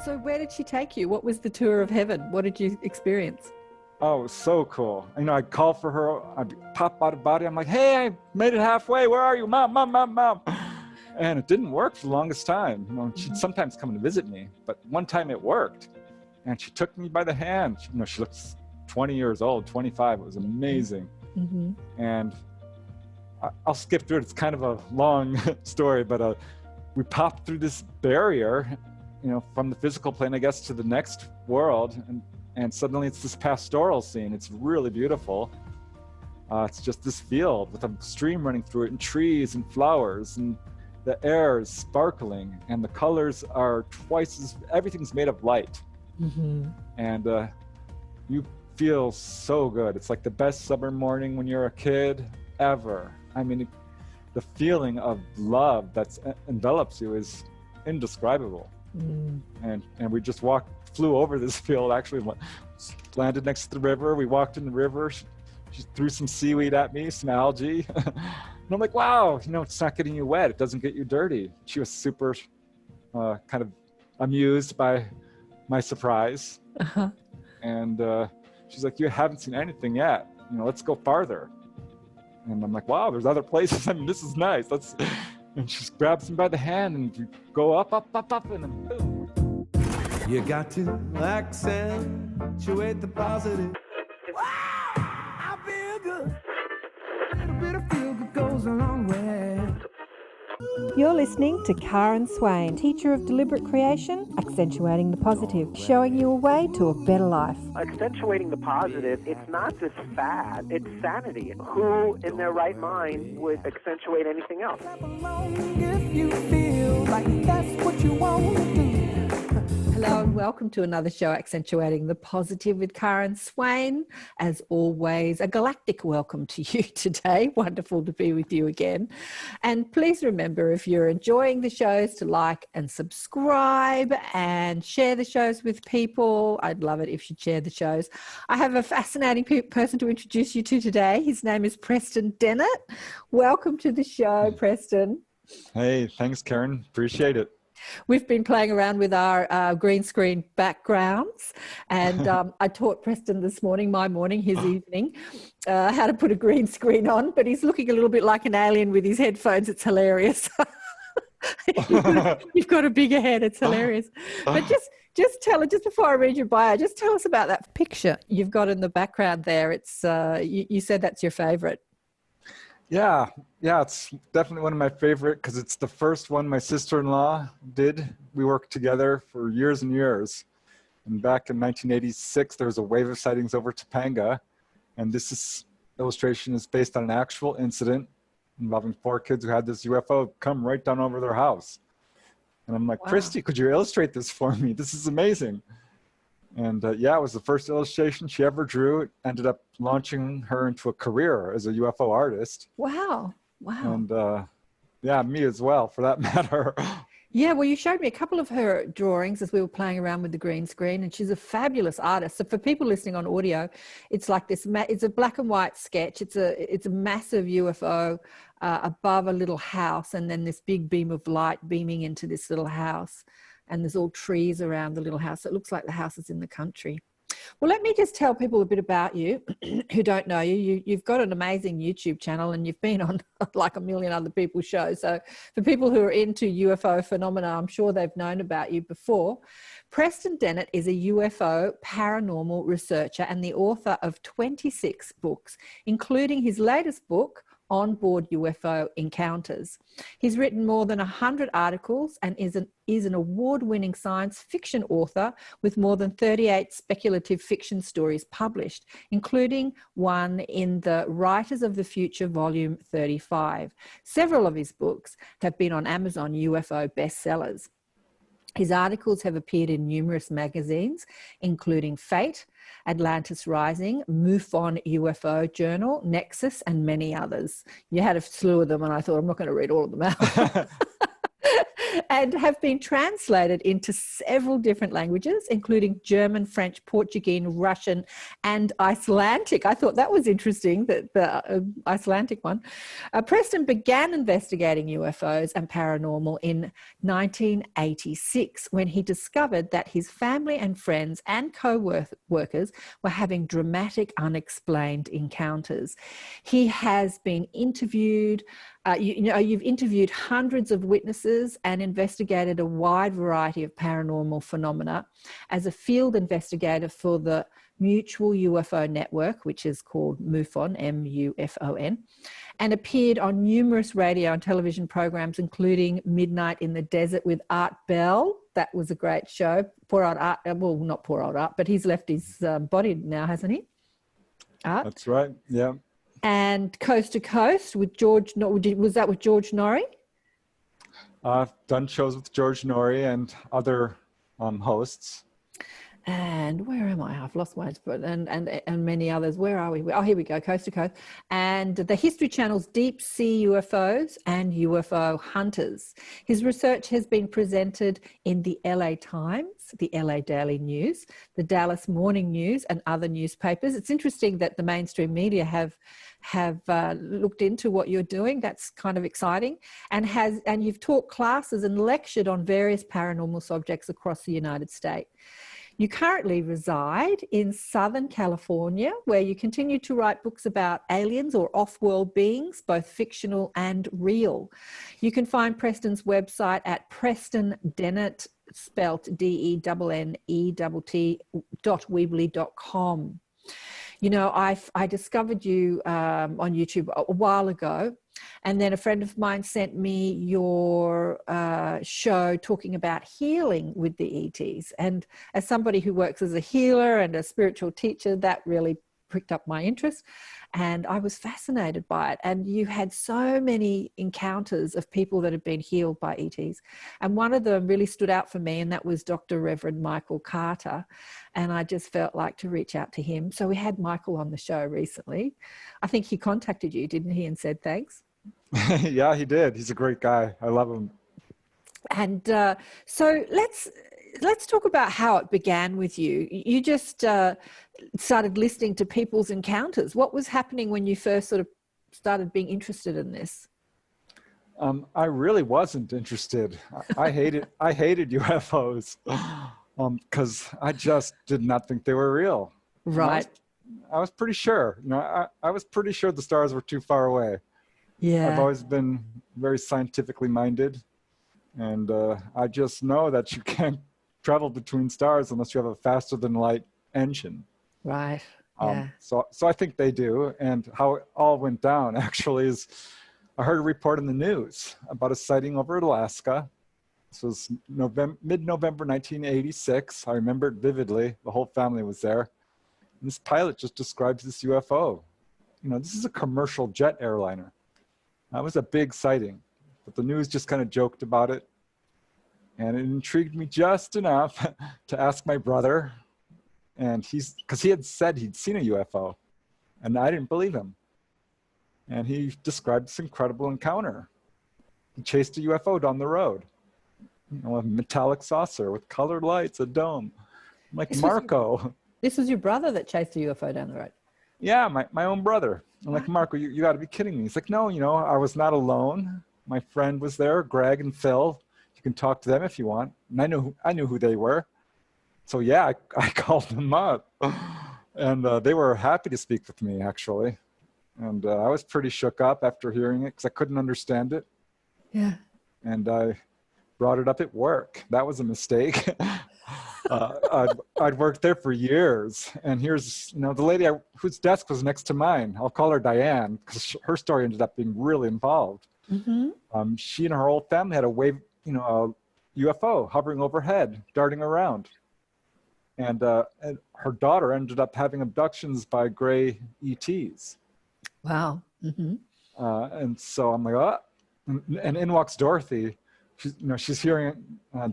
So where did she take you? What was the tour of heaven? What did you experience? Oh, it was so cool. I'd call for her, I'd pop out of body. I'm like, hey, I made it halfway. Where are you? Mom, mom, mom, mom. And it didn't work for the longest time. She'd sometimes come to visit me, but one time it worked. And she took me by the hand. She looks 20 years old, 25. It was amazing. Mm-hmm. And I'll skip through it. It's kind of a long story, but we popped through this barrier, from the physical plane, I guess, to the next world. And suddenly it's this pastoral scene. It's really beautiful. It's just this field with a stream running through it and trees and flowers, and the air is sparkling and the colors are everything's made of light. Mm-hmm. And you feel so good. It's like the best summer morning when you're a kid ever. The feeling of love that envelops you is indescribable. Mm. And we just flew over this field, actually landed next to the river. We walked in the river. She threw some seaweed at me, some algae. And I'm like, wow, it's not getting you wet. It doesn't get you dirty. She was super kind of amused by my surprise. Uh-huh. And she's like, you haven't seen anything yet. Let's go farther. And I'm like, wow, there's other places. This is nice. And she grabs me by the hand and we go up, up, up, up, and then boom. You got to accentuate the positive. Wow, I feel good. A little bit of feel good goes a long way. You're listening to Karen Swain, teacher of deliberate creation, accentuating the positive, showing you a way to a better life. Accentuating the positive, it's not just fad, it's sanity. Who in their right mind would accentuate anything else? If you feel like that's what you want to do. Hello and welcome to another show, Accentuating the Positive with Karen Swain. As always, a galactic welcome to you today. Wonderful to be with you again. And please remember, if you're enjoying the shows, to like and subscribe and share the shows with people. I'd love it if you'd share the shows. I have a fascinating person to introduce you to today. His name is Preston Dennett. Welcome to the show, Preston. Hey, thanks, Karen. Appreciate it. We've been playing around with our green screen backgrounds, and I taught Preston this morning, his evening, how to put a green screen on, but he's looking a little bit like an alien with his headphones. It's hilarious. You've got a bigger head. It's hilarious. But just tell it, just before I read your bio, just tell us about that picture you've got in the background there. It's you said that's your favorite. Yeah, it's definitely one of my favorite because it's the first one my sister-in-law did. We worked together for years and years. And back in 1986, there was a wave of sightings over Topanga. And this illustration is based on an actual incident involving 4 kids who had this UFO come right down over their house. And I'm like, wow. Christy, could you illustrate this for me? This is amazing. And it was the first illustration she ever drew. It ended up launching her into a career as a UFO artist. Wow. And me as well, for that matter. Yeah, well, you showed me a couple of her drawings as we were playing around with the green screen, and she's a fabulous artist. So for people listening on audio, it's like this, it's a black and white sketch. It's a massive UFO above a little house, and then this big beam of light beaming into this little house. And there's all trees around the little house. It looks like the house is in the country. Well, let me just tell people a bit about you who don't know you. You've got an amazing YouTube channel and you've been on like a million other people's shows. So for people who are into UFO phenomena, I'm sure they've known about you before. Preston Dennett is a UFO paranormal researcher and the author of 26 books, including his latest book, Onboard UFO Encounters. He's written more than 100 articles and is an award-winning science fiction author with more than 38 speculative fiction stories published, including one in the Writers of the Future, Volume 35. Several of his books have been on Amazon UFO bestsellers. His articles have appeared in numerous magazines, including Fate, Atlantis Rising, MUFON UFO Journal, Nexus, and many others. You had a slew of them, and I thought, I'm not going to read all of them out. and have been translated into several different languages, including German, French, Portuguese, Russian, and Icelandic. I thought that was interesting, that the Icelandic one. Preston began investigating UFOs and paranormal in 1986 when he discovered that his family and friends and co-workers were having dramatic, unexplained encounters. He has been interviewed. You've interviewed hundreds of witnesses and investigated a wide variety of paranormal phenomena as a field investigator for the Mutual UFO Network, which is called MUFON, M-U-F-O-N, and appeared on numerous radio and television programs, including Midnight in the Desert with Art Bell. That was a great show. Poor old Art, well, not poor old Art, but he's left his body now, hasn't he? Art? That's right, yeah. And Coast to Coast with George, was that with George Norrie? I've done shows with George Norrie and other hosts. And where am I? I've lost my spot. And many others. Where are we? Oh, here we go. Coast to Coast. And the History Channel's Deep Sea UFOs and UFO Hunters. His research has been presented in the LA Times, the LA Daily News, the Dallas Morning News, and other newspapers. It's interesting that the mainstream media have looked into what you're doing. That's kind of exciting. And you've taught classes and lectured on various paranormal subjects across the United States. You currently reside in Southern California, where you continue to write books about aliens or off-world beings, both fictional and real. You can find Preston's website at Preston Dennett, spelt DENNET.weebly.com. You know, I discovered you on YouTube a while ago, and then a friend of mine sent me your show talking about healing with the ETs. And as somebody who works as a healer and a spiritual teacher, that really pricked up my interest. And I was fascinated by it. And you had so many encounters of people that had been healed by ETs. And one of them really stood out for me, and that was Dr. Reverend Michael Carter. And I just felt like to reach out to him. So we had Michael on the show recently. I think he contacted you, didn't he, and said thanks? Yeah, he did. He's a great guy. I love him. And so let's talk about how it began with you. You just started listening to people's encounters. What was happening when you first sort of started being interested in this? I really wasn't interested. I hated UFOs because I just did not think they were real. Right. I was pretty sure. You know, I was pretty sure the stars were too far away. Yeah. I've always been very scientifically minded, and I just know that you can't travel between stars unless you have a faster than light engine. Right. Yeah. So I think they do. And how it all went down actually is I heard a report in the news about a sighting over Alaska. This was mid-November 1986. I remember it vividly. The whole family was there. And this pilot just describes this UFO. You know, this is a commercial jet airliner. That was a big sighting, but the news just kind of joked about it. And it intrigued me just enough to ask my brother, and because he had said he'd seen a UFO, and I didn't believe him. And he described this incredible encounter. He chased a UFO down the road, you know, a metallic saucer with colored lights, a dome. I'm like, Marco. This was your brother that chased a UFO down the road? Yeah, my own brother. I'm like, Marco, you got to be kidding me. He's like, no, you know, I was not alone. My friend was there, Greg and Phil. You can talk to them if you want. And I knew who they were. So yeah, I called them up, and they were happy to speak with me actually. And I was pretty shook up after hearing it because I couldn't understand it. Yeah. And I brought it up at work. That was a mistake. I'd worked there for years, and here's, you know, the lady whose desk was next to mine. I'll call her Diane because her story ended up being really involved. Mm-hmm. She and her whole family had a UFO hovering overhead, darting around, and her daughter ended up having abductions by gray ETs. Wow. Mm-hmm. And so I'm like, oh, and in walks Dorothy. She's hearing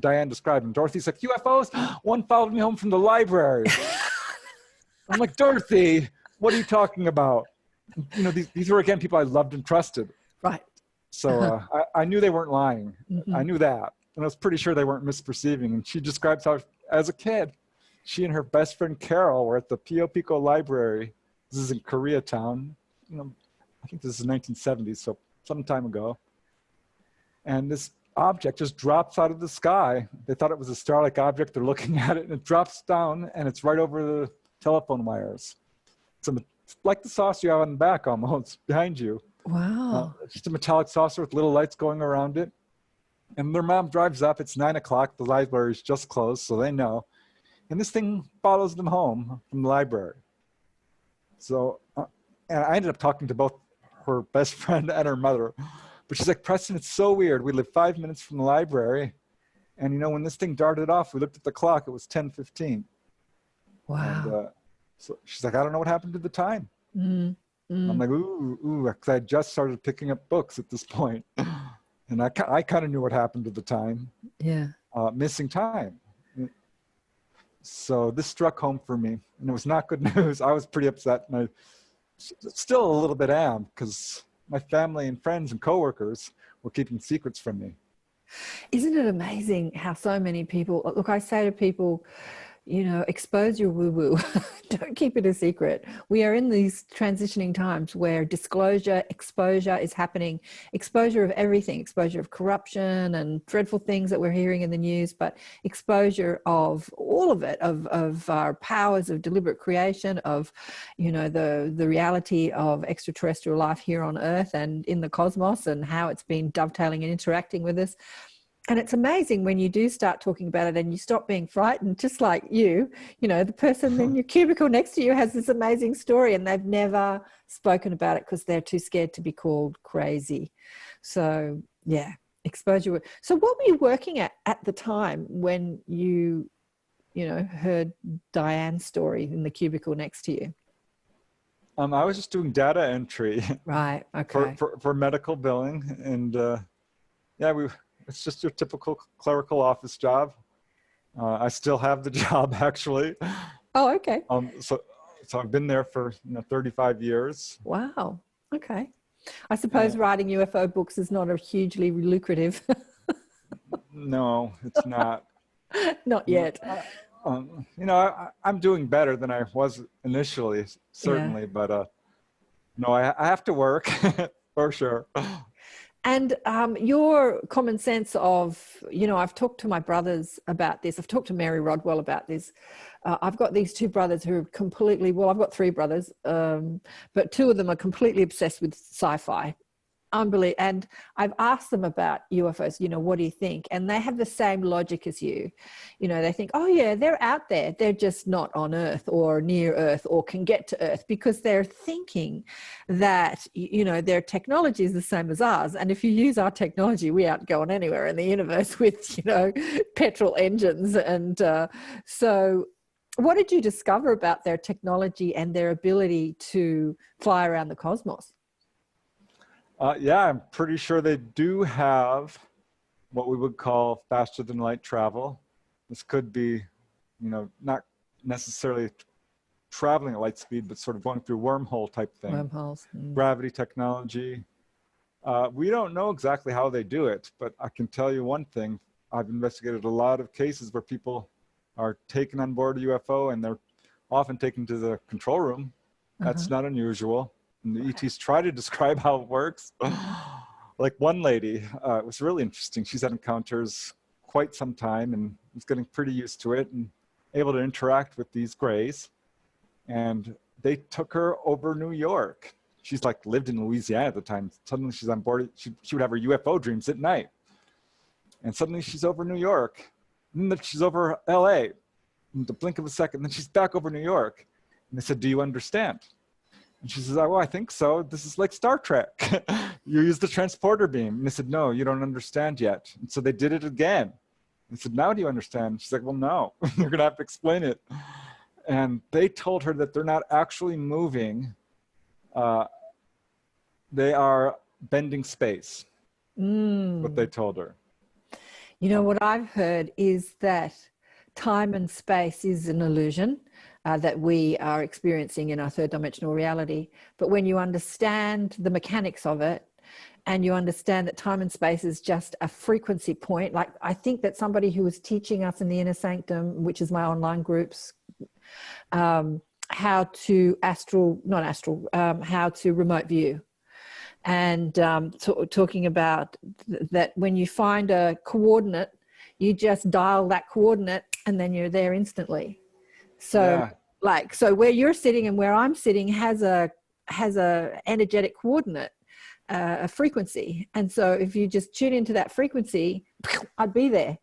Diane describe them. Dorothy's like, UFOs? One followed me home from the library. I'm like, Dorothy, what are you talking about? You know, these were, again, people I loved and trusted. Right. So I knew they weren't lying. Mm-hmm. I knew that. And I was pretty sure they weren't misperceiving. And she describes how, as a kid, she and her best friend Carol were at the Pio Pico Library. This is in Koreatown. I think this is 1970s, so some time ago. And this object just drops out of the sky. They thought it was a star-like object. They're looking at it, and it drops down, and it's right over the telephone wires. It's like the saucer you have on the back almost, behind you. Wow. Just a metallic saucer with little lights going around it. And their mom drives up. It's 9 o'clock. The library's just closed, so they know. And this thing follows them home from the library. So, and I ended up talking to both her best friend and her mother. But she's like, Preston, it's so weird. We live 5 minutes from the library. And, when this thing darted off, we looked at the clock. It was 10:15. Wow. And, so she's like, I don't know what happened to the time. Mm. I'm like, ooh, because I just started picking up books at this point. And I kind of knew what happened to the time. Yeah. Missing time. So this struck home for me. And it was not good news. I was pretty upset. And I still a little bit am, because my family and friends and coworkers were keeping secrets from me. Isn't it amazing how so many people, look, I say to people, expose your woo-woo. Don't keep it a secret. We are in these transitioning times where disclosure, exposure is happening. Exposure of everything, exposure of corruption and dreadful things that we're hearing in the news, but exposure of all of it, of our powers of deliberate creation, of, the reality of extraterrestrial life here on Earth and in the cosmos, and how it's been dovetailing and interacting with us. And it's amazing when you do start talking about it and you stop being frightened, just like the person in your cubicle next to you has this amazing story and they've never spoken about it because they're too scared to be called crazy. So, yeah, exposure. So what were you working at the time when you heard Diane's story in the cubicle next to you? I was just doing data entry. Right, okay. For medical billing. And, it's just your typical clerical office job. I still have the job, actually. Oh, okay. So I've been there for 35 years. Wow. Okay. I suppose writing UFO books is not a hugely lucrative. No, it's not. Not yet. I'm doing better than I was initially, certainly. Yeah. But no, I have to work for sure. And your common sense of, I've talked to my brothers about this. I've talked to Mary Rodwell about this. I've got these two brothers who are I've got three brothers, but two of them are completely obsessed with sci-fi. Unbelievable. And I've asked them about UFOs, what do you think? And they have the same logic as you. They think, oh yeah, they're out there. They're just not on Earth or near Earth or can get to Earth, because they're thinking that, their technology is the same as ours. And if you use our technology, we aren't going anywhere in the universe with, petrol engines. And so what did you discover about their technology and their ability to fly around the cosmos? I'm pretty sure they do have what we would call faster than light travel. This could be, not necessarily traveling at light speed, but sort of going through wormhole type thing. Wormholes. Gravity technology. We don't know exactly how they do it, but I can tell you one thing. I've investigated a lot of cases where people are taken on board a UFO and they're often taken to the control room. That's not unusual. And the ETs try to describe how it works. Like one lady, it was really interesting. She's had encounters quite some time and was getting pretty used to it and able to interact with these grays. And they took her over New York. She's lived in Louisiana at the time. Suddenly she's on board. She would have her UFO dreams at night. And suddenly she's over New York. And then she's over LA in the blink of a second. Then she's back over New York. And they said, do you understand? And she says, well, I think so. This is like Star Trek. You use the transporter beam. And they said, no, you don't understand yet. And so they did it again. They said, now do you understand? She's like, well, no, you're going to have to explain it. And they told her that they're not actually moving. They are bending space. What they told her. What I've heard is that time and space is an illusion that we are experiencing in our third dimensional reality. But when you understand the mechanics of it, and you understand that time and space is just a frequency point. Like, I think that somebody who was teaching us in the Inner Sanctum, which is my online groups, how to how to remote view, and talking about that when you find a coordinate, you just dial that coordinate and then you're there instantly. So so where you're sitting and where I'm sitting has a energetic coordinate, a frequency. And so if you just tune into that frequency, I'd be there.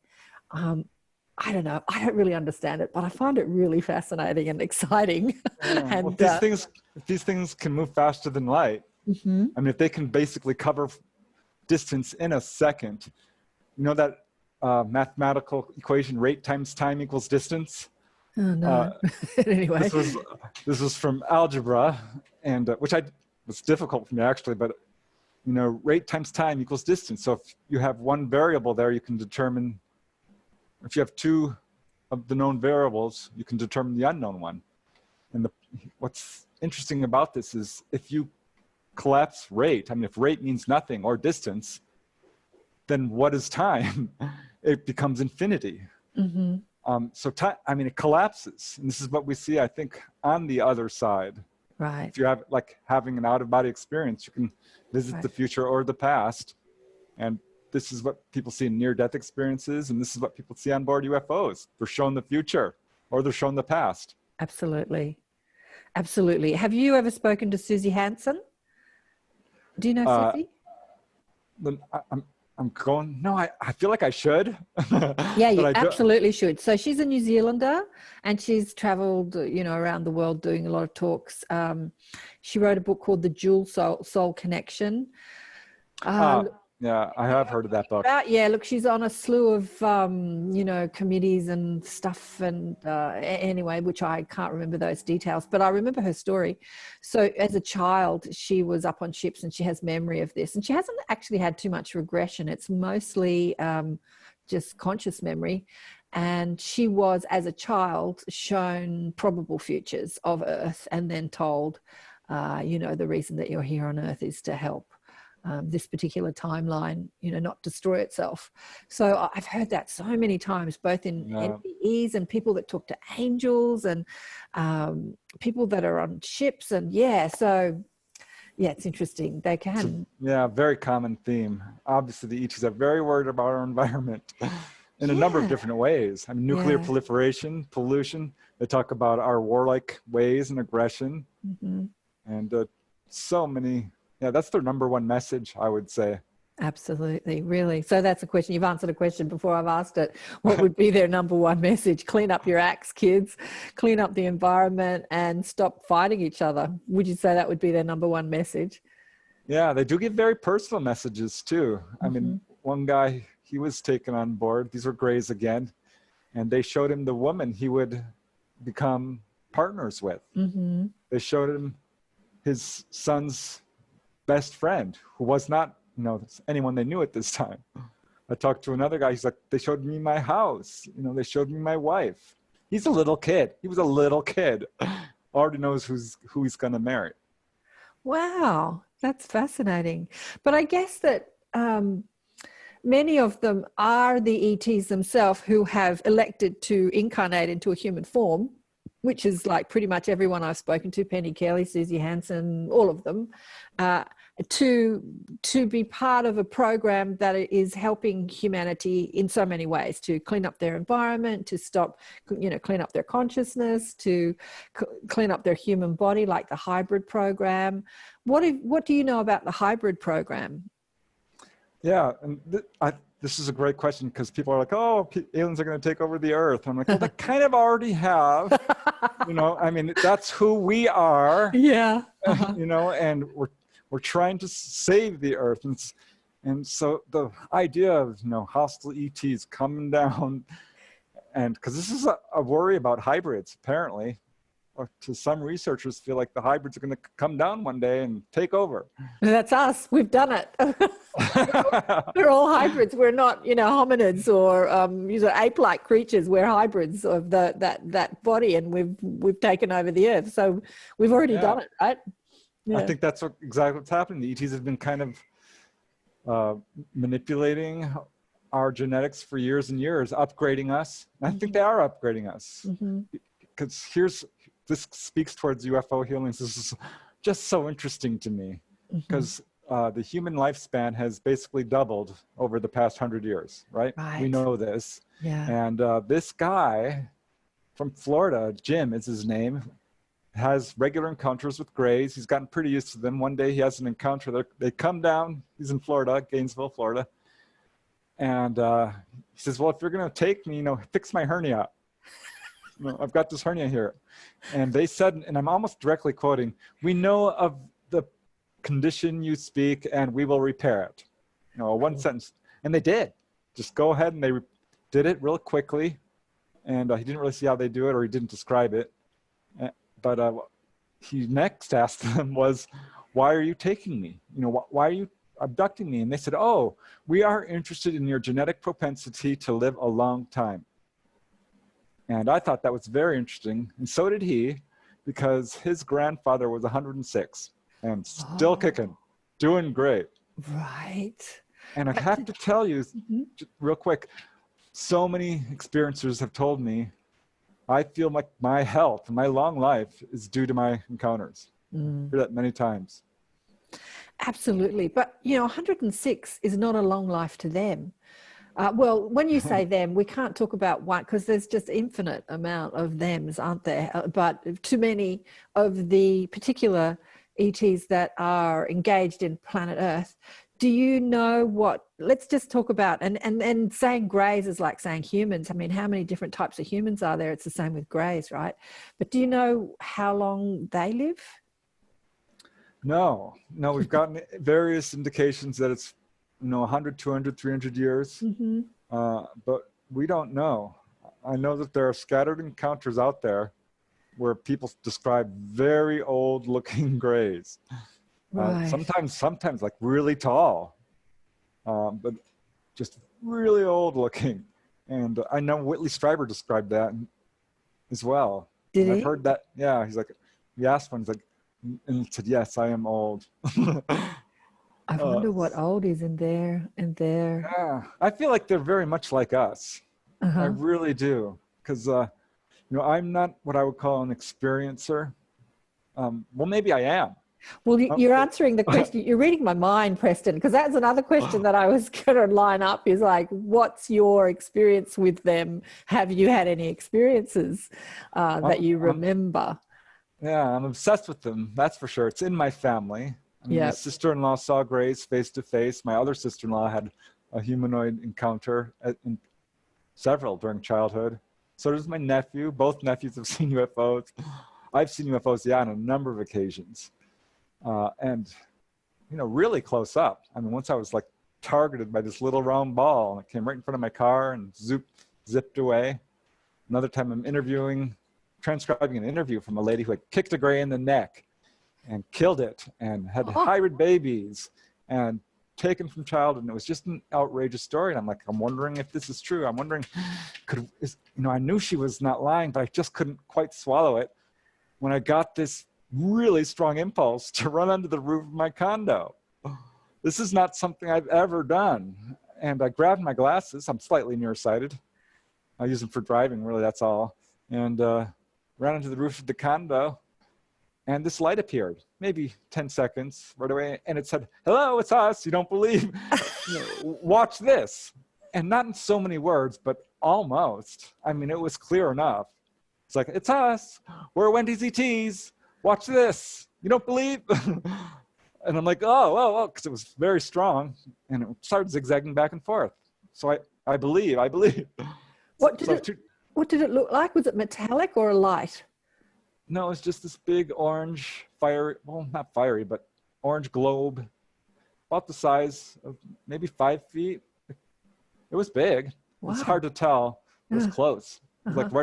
I don't know. I don't really understand it, but I find it really fascinating and exciting. Yeah. And well, these things can move faster than light. Mm-hmm. I mean, if they can basically cover distance in a second, you know that mathematical equation, rate times time equals distance? Oh, no. Anyway. This was from algebra, and which was difficult for me actually, but you know, rate times time equals distance. So if you have one variable there, you can determine, if you have two of the known variables, you can determine the unknown one. And what's interesting about this is if you collapse rate, I mean, if rate means nothing or distance, then what is time? It becomes infinity. Mm-hmm. So time, I mean, it collapses. And this is what we see, I think, on the other side. Right. If you have like having an out-of-body experience, you can visit the future or the past. And this is what people see in near-death experiences. And this is what people see on board UFOs. They're shown the future or they're shown the past. Absolutely. Absolutely. Have you ever spoken to Susie Hansen? Do you know Susie? I'm going, no, I feel like I should. Yeah, you absolutely should. So she's a New Zealander and she's traveled, you know, around the world doing a lot of talks. She wrote a book called The Dual Soul Connection. Yeah, I have heard of that book. Look, she's on a slew of, you know, committees and stuff. And anyway, which I can't remember those details, but I remember her story. So as a child, she was up on ships and she has memory of this. And she hasn't actually had too much regression. It's mostly just conscious memory. And she was, as a child, shown probable futures of Earth and then told, you know, the reason that you're here on Earth is to help this particular timeline, you know, not destroy itself. So I've heard that so many times, both in NPEs and people that talk to angels and people that are on ships. And so it's interesting. They can. Very common theme. Obviously, the ETs are very worried about our environment in a number of different ways. I mean, nuclear proliferation, pollution. They talk about our warlike ways and aggression. Mm-hmm. And so many. Yeah, that's their number one message, I would say. Absolutely, really. So that's a question. You've answered a question before I've asked it. What would be their number one message? Clean up your acts, kids. Clean up the environment and stop fighting each other. Would you say that would be their number one message? Yeah, they do give very personal messages too. I mean, one guy, he was taken on board. These were Greys again. And they showed him the woman he would become partners with. Mm-hmm. They showed him his son's best friend, who was not, you know, anyone they knew at this time. I talked to another guy. He's like, they showed me my house. You know, they showed me my wife. He's a little kid. He was a little kid. Already knows who he's going to marry. Wow, that's fascinating. But I guess that many of them are the ETs themselves who have elected to incarnate into a human form, which is like pretty much everyone I've spoken to, Penny Kelly, Susie Hansen, all of them, to be part of a program that is helping humanity in so many ways, to clean up their environment, to stop, you know, clean up their consciousness, to clean up their human body, like the hybrid program. What do you know about the hybrid program? Yeah, and this is a great question because people are like, oh, aliens are going to take over the Earth. I'm like, well, they kind of already have. You know, I mean, that's who we are. Yeah. You know, and we're trying to save the Earth. And so the idea of, you know, hostile ETs coming down, and because this is a worry about hybrids, apparently. Or to some researchers feel like the hybrids are going to come down one day and take over. That's us. We've done it. We're all hybrids. We're not, you know, hominids or ape-like creatures. We're hybrids of that body, and we've taken over the Earth. So we've already done it, right? Yeah. I think that's exactly what's happening. The ETs have been kind of manipulating our genetics for years and years, upgrading us. And I think they are upgrading us. Because this speaks towards UFO healings. This is just so interesting to me, because the human lifespan has basically doubled over the past 100 years, right? We know this. And this guy from Florida, Jim is his name, has regular encounters with grays. He's gotten pretty used to them. One day he has an encounter. They come down. He's in Florida, Gainesville, Florida. And he says, well, if you're going to take me, fix my hernia. I've got this hernia here. And they said, and I'm almost directly quoting, we know of the condition you speak and we will repair it. One sentence. And they did. Just go ahead, and they did it real quickly. And he didn't really see how they do it, or he didn't describe it. But he next asked them was, why are you taking me? Why are you abducting me? And they said, oh, we are interested in your genetic propensity to live a long time. And I thought that was very interesting. And so did he, because his grandfather was 106 and still kicking, doing great. Right. And I have to tell you, real quick, so many experiencers have told me, I feel like my health, my long life is due to my encounters. I hear that many times. Absolutely. But, 106 is not a long life to them. Well, when you say them, we can't talk about one, because there's just infinite amount of thems, aren't there? But too many of the particular ETs that are engaged in planet Earth. Do you know what, let's just talk about, and saying greys is like saying humans. I mean, how many different types of humans are there? It's the same with greys, right? But do you know how long they live? No, we've gotten various indications that it's, 100, 200, 300 years, but we don't know. I know that there are scattered encounters out there where people describe very old looking grays. Right. Sometimes like really tall, but just really old looking. And I know Whitley Strieber described that as well. Did he? I've heard that. Yeah, he's like, he asked one, he's like, and he said, yes, I am old. I wonder what old is in there and there. Yeah, I feel like they're very much like us. I really do. Because, I'm not what I would call an experiencer. Well, maybe I am. Well, you're answering the question. You're reading my mind, Preston, because that's another question that I was going to line up is like, what's your experience with them? Have you had any experiences that you remember? Yeah, I'm obsessed with them. That's for sure. It's in my family. My sister-in-law saw grays face to face. My other sister-in-law had a humanoid encounter several during childhood. So does my nephew. Both nephews have seen UFOs. I've seen UFOs, on a number of occasions. And, really close up. I mean, once I was like targeted by this little round ball, and it came right in front of my car and zipped away. Another time I'm transcribing an interview from a lady who had kicked a gray in the neck and killed it and had hybrid babies and taken from childhood. And it was just an outrageous story. And I'm wondering if this is true. I'm wondering, I knew she was not lying, but I just couldn't quite swallow it when I got this really strong impulse to run under the roof of my condo. This is not something I've ever done. And I grabbed my glasses. I'm slightly nearsighted. I use them for driving, really, that's all. And ran into the roof of the condo. And this light appeared, maybe 10 seconds right away. And it said, hello, it's us. You don't believe? Watch this. And not in so many words, but almost. I mean, it was clear enough. It's like, it's us. We're Wendy's ETs. Watch this. You don't believe? And I'm like, oh, because it was very strong. And it started zigzagging back and forth. So I believe. What did it look like? Was it metallic or light? No, it's just this big orange not fiery, but orange globe, about the size of maybe 5 feet. It was big. Wow. It's hard to tell. It was close. It was like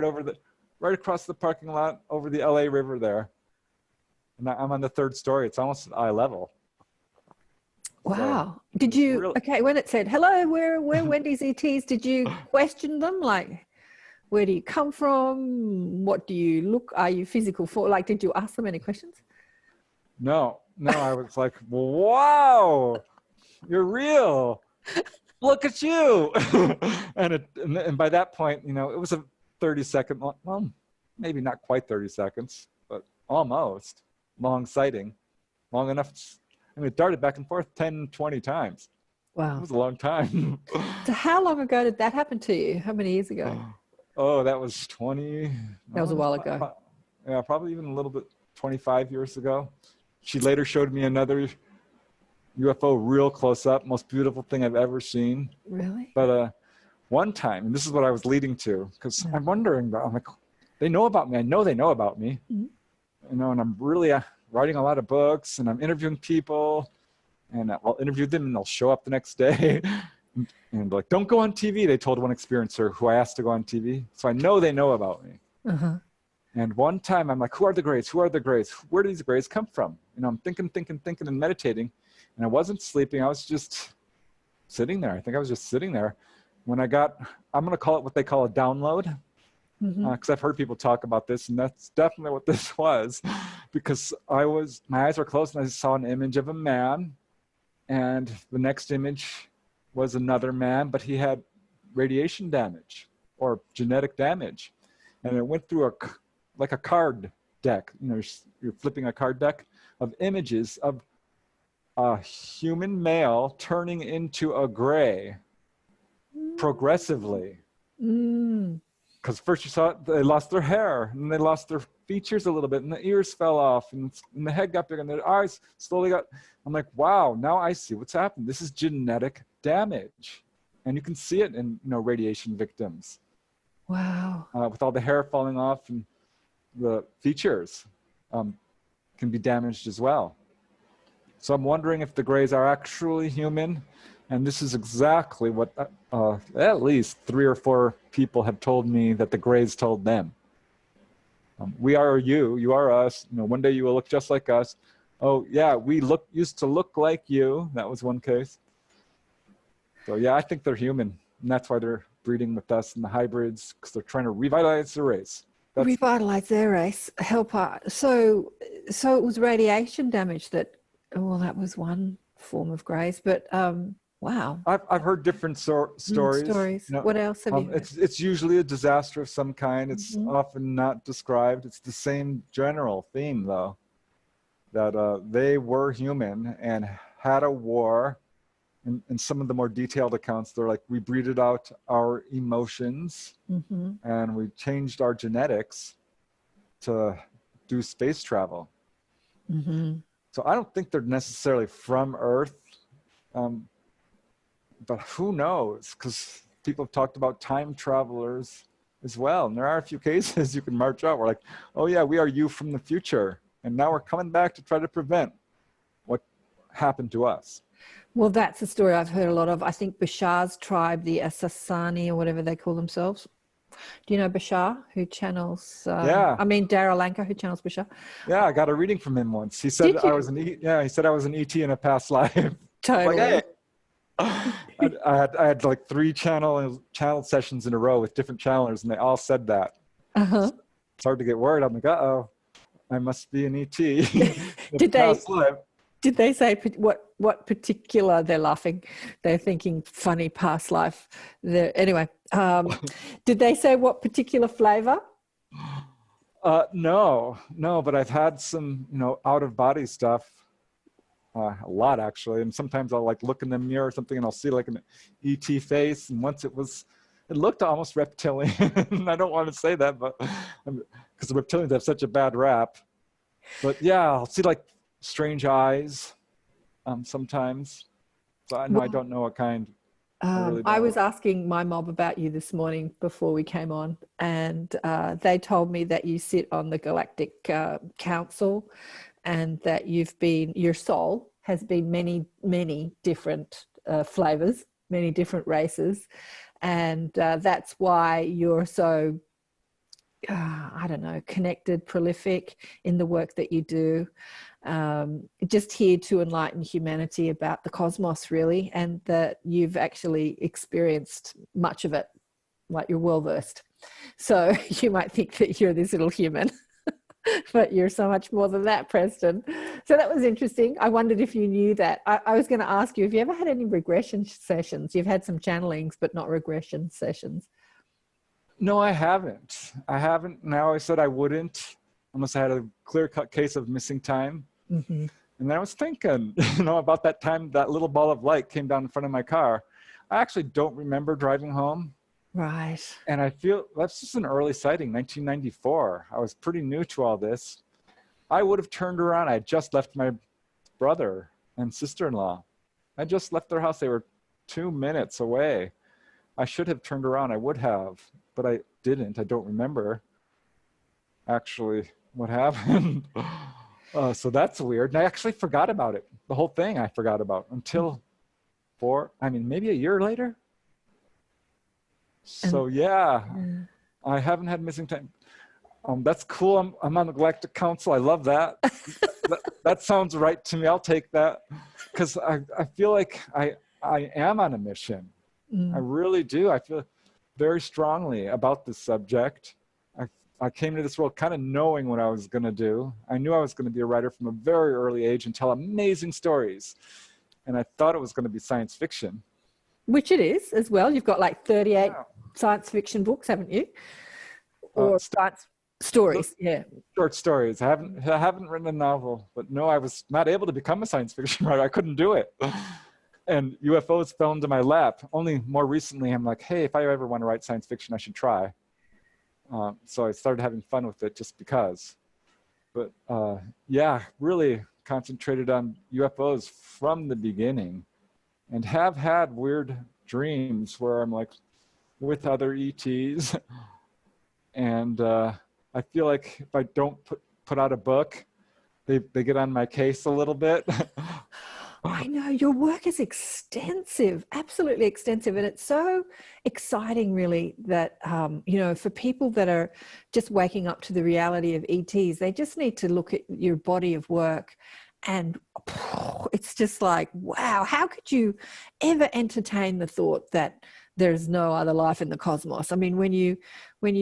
right across the parking lot over the LA River there. And I'm on the 3rd story. It's almost at eye level. Wow. Did you, when it said, hello, we're Wendy's ETs, did you question them? Like, where do you come from? What do you look? Are you physical for? Like, did you ask them any questions? No. I was like, wow. you're real. Look at you. and by that point, you know, it was a 30-second, well, maybe not quite 30 seconds, but almost long sighting, long enough. I mean, it darted back and forth 10, 20 times. It Wow. was a long time. So how long ago did that happen to you? How many years ago? Oh, that was 20. That was a while ago. Yeah, probably even a little bit, 25 years ago. She later showed me another UFO real close up, most beautiful thing I've ever seen. Really? But one time, and this is what I was leading to, because I'm wondering, I'm like, they know about me. I know they know about me. You know, and I'm really writing a lot of books, and I'm interviewing people, and I'll interview them, and they'll show up the next day. And like, don't go on TV. They told one experiencer who I asked to go on TV. So I know they know about me. And one time I'm like, who are the Greys? Who are the Greys? Where do these Greys come from? You know, I'm thinking and meditating. And I wasn't sleeping. I was just sitting there. I think I was just sitting there when I'm going to call it what they call a download. Because I've heard people talk about this, and that's definitely what this was. Because my eyes were closed, and I saw an image of a man. And the next image was another man, but he had radiation damage or genetic damage. And it went through like a card deck. You know, you're flipping a card deck of images of a human male turning into a Gray progressively. Because first you saw they lost their hair, and they lost their features a little bit, and the ears fell off, and the head got bigger, and their eyes slowly got. I'm like, wow, now I see what's happened. This is genetic damage, and you can see it in, you know, radiation victims. Wow. With all the hair falling off, and the features can be damaged as well. So I'm wondering if the Greys are actually human, and this is exactly what at least 3 or 4 people have told me that the Greys told them. We are you are us. You know, one day you will look just like us. Oh yeah, we used to look like you. That was one case. So yeah, I think they're human, and that's why they're breeding with us and the hybrids, because they're trying to revitalize the race. Revitalize their race, help us. So it was radiation damage that. Well, that was one form of Greys, but wow. I've heard different stories. Stories. You know, what else have you heard? It's usually a disaster of some kind. It's often not described. It's the same general theme, though, that they were human and had a war. In some of the more detailed accounts, they're like, we breeded out our emotions and we changed our genetics to do space travel. So I don't think they're necessarily from Earth, but who knows? Because people have talked about time travelers as well. And there are a few cases you can march out. We're like, oh yeah, we are you from the future. And now we're coming back to try to prevent what happened to us. Well, that's a story I've heard a lot of. I think Bashar's tribe, the Asasani or whatever they call themselves. Do you know Bashar, who channels? Yeah. I mean, Darryl Anka, who channels Bashar. Yeah, I got a reading from him once. He said I was an he said I was an ET in a past life. Totally. Like, hey. I had like 3 channel sessions in a row with different channelers, and they all said that. It's hard to get word. I'm like, uh-oh, I must be an ET. Did they say what particular? They're laughing. They're thinking funny past life. Anyway, did they say what particular flavor? No, but I've had some, you know, out of body stuff. A lot actually, and sometimes I'll like look in the mirror or something, and I'll see like an ET face. And once it looked almost reptilian. I don't want to say that, but because the reptilians have such a bad rap. But yeah, I'll see like strange eyes sometimes. So I don't know what kind. I was asking my mob about you this morning before we came on, and they told me that you sit on the Galactic Council, and that your soul has been many different flavors, many different races, and that's why you're so I don't know, connected, prolific in the work that you do. Just here to enlighten humanity about the cosmos, really, and that you've actually experienced much of it, like you're well versed. So you might think that you're this little human. But you're so much more than that, Preston. So that was interesting. I wondered if you knew that. I was going to ask you, have you ever had any regression sessions? You've had some channelings, but not regression sessions. No, I haven't. And I always said I wouldn't unless I had a clear-cut case of missing time. Mm-hmm. And then I was thinking, about that time that little ball of light came down in front of my car. I actually don't remember driving home. Right. And I feel that's just an early sighting, 1994. I was pretty new to all this. I would have turned around. I had just left my brother and sister-in-law. I just left their house. They were 2 minutes away. I should have turned around. I would have, but I didn't. I don't remember actually what happened. So that's weird. And I actually forgot about it. The whole thing I forgot about until maybe a year later. So yeah, I haven't had missing time. That's cool. I'm on the Galactic Council. I love that. that sounds right to me. I'll take that because I feel like I am on a mission. I really do. I feel very strongly about this subject. I came to this world kind of knowing what I was going to do. I knew I was going to be a writer from a very early age and tell amazing stories. And I thought it was going to be science fiction. Which it is as well. You've got like 38 science fiction books, haven't you? Or science stories, Short stories. I haven't written a novel, but no, I was not able to become a science fiction writer. I couldn't do it. And UFOs fell into my lap. Only more recently, I'm like, hey, if I ever want to write science fiction, I should try. So I started having fun with it just because. But really concentrated on UFOs from the beginning and have had weird dreams where I'm like with other ETs. And I feel like if I don't put out a book, they get on my case a little bit. I know your work is extensive, absolutely extensive. And it's so exciting really that, for people that are just waking up to the reality of ETs, they just need to look at your body of work and it's just like, wow, how could you ever entertain the thought that there's no other life in the cosmos? I mean, when you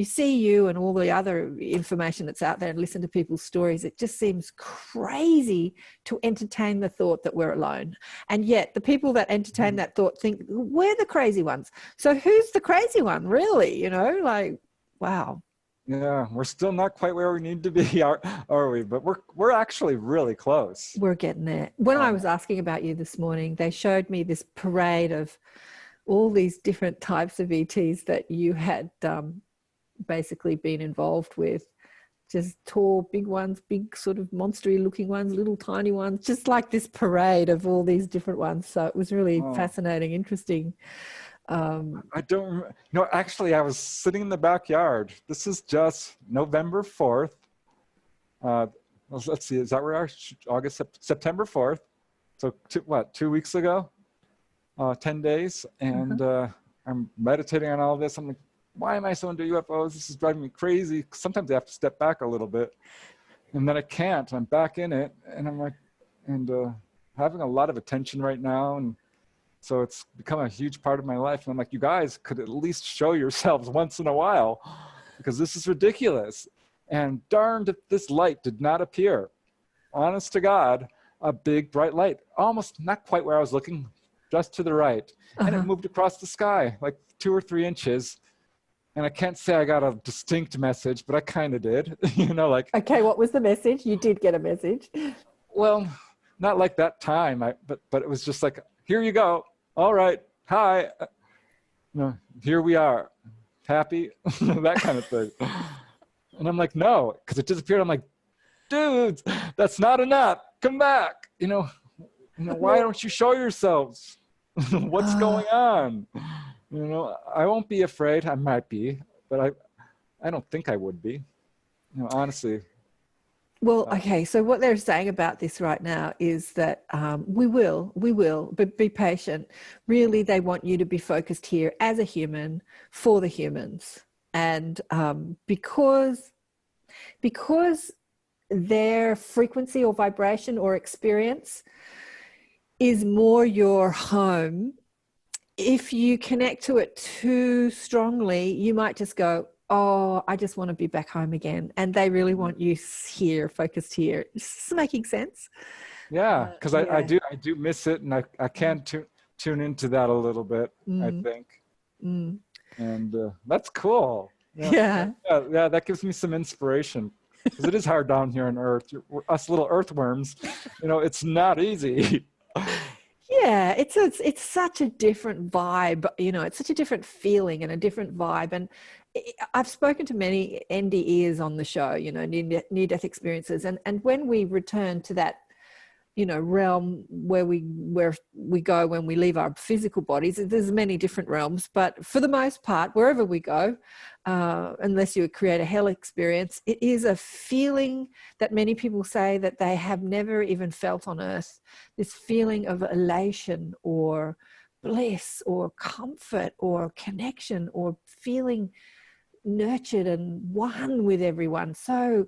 see you and all the other information that's out there and listen to people's stories, it just seems crazy to entertain the thought that we're alone. And yet the people that entertain that thought think we're the crazy ones. So who's the crazy one, really? Wow. Yeah, we're still not quite where we need to be, are we? But we're actually really close. We're getting there. When I was asking about you this morning, they showed me this parade of all these different types of ETs that you had basically been involved with. Just tall, big ones, big sort of monstery looking ones, little tiny ones, just like this parade of all these different ones. So it was really fascinating, interesting. I don't actually I was sitting in the backyard. This is just November 4th. Let's see, is that where we are? September 4th. So 2 weeks ago? 10 days. And I'm meditating on all this. I'm like, why am I so into UFOs? This is driving me crazy. Sometimes I have to step back a little bit. And then I can't. I'm back in it. And I'm like, having a lot of attention right now. And so it's become a huge part of my life. And I'm like, you guys could at least show yourselves once in a while because this is ridiculous. And darned if this light did not appear. Honest to God, a big bright light. Almost not quite where I was looking, just to the right. And it moved across the sky like 2 or 3 inches. And I can't say I got a distinct message, but I kind of did, Okay, what was the message? You did get a message. Well, not like that time, but it was just like, here you go. All right. Hi. Here we are. Happy? That kind of thing. And I'm like, no, because it disappeared. I'm like, dudes, that's not enough. Come back. Why don't you show yourselves? What's going on? I won't be afraid. I might be, but I don't think I would be. Honestly. Well, okay. So what they're saying about this right now is that we will, but be patient. Really, they want you to be focused here as a human for the humans. And because their frequency or vibration or experience is more your home, if you connect to it too strongly, you might just go, oh, I just want to be back home again. And they really want you here, focused here. Is this making sense? Yeah, because I yeah. do miss it, and I can tune into that a little bit, I Mm, think. mm. And that's cool. Yeah. Yeah, that gives me some inspiration, because it is hard down here on Earth. Us little earthworms, it's not easy. Yeah, it's such a different vibe, it's such a different feeling and a different vibe. And I've spoken to many NDEs on the show, near-death experiences. And when we return to that, realm where we go when we leave our physical bodies, there's many different realms, but for the most part, wherever we go, unless you create a hell experience, it is a feeling that many people say that they have never even felt on Earth. This feeling of elation or bliss or comfort or connection or feeling nurtured and one with everyone. So,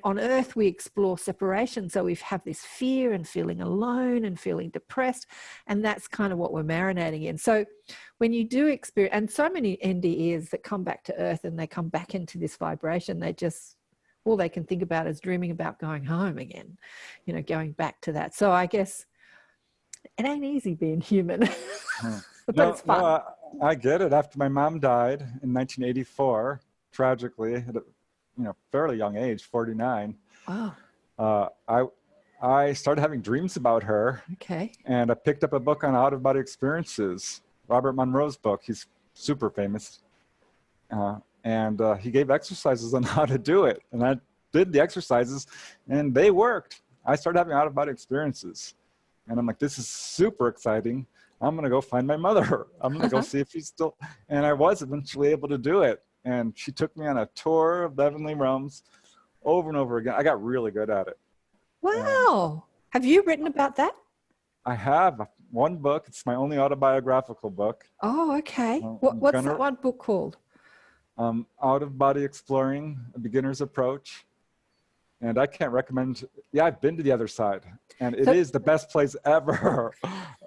on Earth we explore separation, so we have this fear and feeling alone and feeling depressed, and that's kind of what we're marinating in. So when you do experience, and so many NDEs that come back to Earth and they come back into this vibration, all they can think about is dreaming about going home again, going back to that. So I guess it ain't easy being human. But it's fun. No, I get it. After my mom died in 1984, tragically, at a fairly young age, 49. Oh, I started having dreams about her. okay. And I picked up a book on out-of-body experiences, Robert Monroe's book. He's super famous. And he gave exercises on how to do it. And I did the exercises, and they worked. I started having out-of-body experiences. And I'm like, this is super exciting. I'm going to go find my mother. I'm going to go see if she's still, and I was eventually able to do it. And she took me on a tour of the heavenly realms over and over again. I got really good at it. Wow. Have you written about that? I have one book. It's my only autobiographical book. Oh, okay. Well, What's that one book called? Out of Body Exploring, A Beginner's Approach. And I can't recommend, I've been to the other side, and it is the best place ever,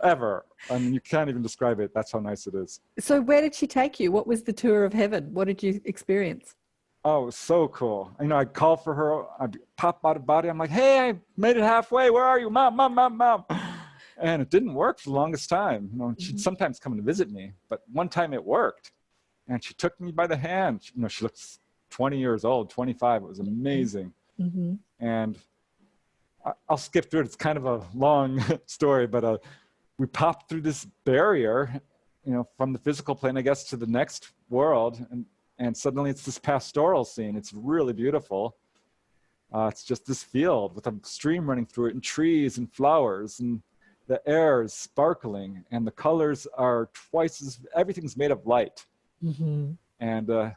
ever. I mean, you can't even describe it. That's how nice it is. So where did she take you? What was the tour of heaven? What did you experience? Oh, it was so cool. I'd call for her, I'd pop out of body. I'm like, hey, I made it halfway. Where are you? Mom, mom, mom, mom. And it didn't work for the longest time. She'd sometimes come to visit me, but one time it worked. And she took me by the hand. She looks 20 years old, 25. It was amazing. Mm-hmm. And I'll skip through it. It's kind of a long story, but we popped through this barrier, from the physical plane, I guess, to the next world. And suddenly it's this pastoral scene. It's really beautiful. It's just this field with a stream running through it and trees and flowers, and the air is sparkling, and the colors are everything's made of light. Mm-hmm. And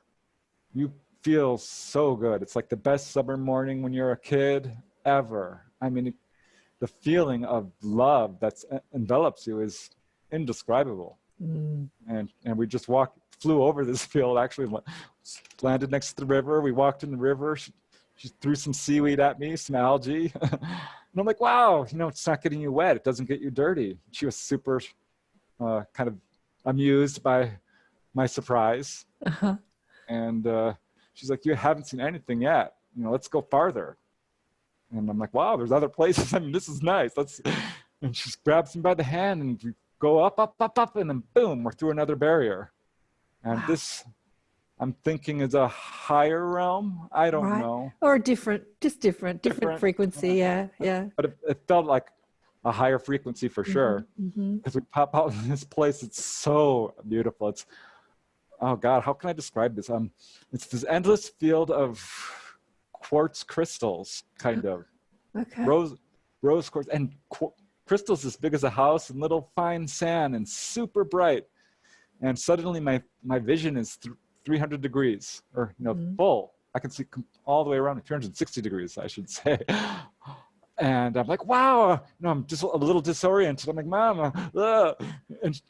you feel so good. It's like the best summer morning when you're a kid ever. I mean, the feeling of love that envelops you is indescribable. Mm. And we just flew over this field, actually landed next to the river. We walked in the river. She threw some seaweed at me, some algae. And I'm like, wow, it's not getting you wet. It doesn't get you dirty. She was super kind of amused by my surprise. Uh-huh. And she's like, you haven't seen anything yet. Let's go farther. And I'm like, wow, there's other places. I mean, this is nice. And she grabs me by the hand, and we go up, up, up, up, and then boom, we're through another barrier. And this, I'm thinking, is a higher realm. I don't know. Or different frequency. Yeah. But it felt like a higher frequency for sure. Because we pop out in this place. It's so beautiful. Oh God, how can I describe this? It's this endless field of quartz crystals, kind of. Okay. Rose quartz and crystals as big as a house, and little fine sand, and super bright. And suddenly my vision is 300 degrees, or full. I can see all the way around, 360 degrees, I should say. And I'm like, wow, I'm just a little disoriented. I'm like, Mom,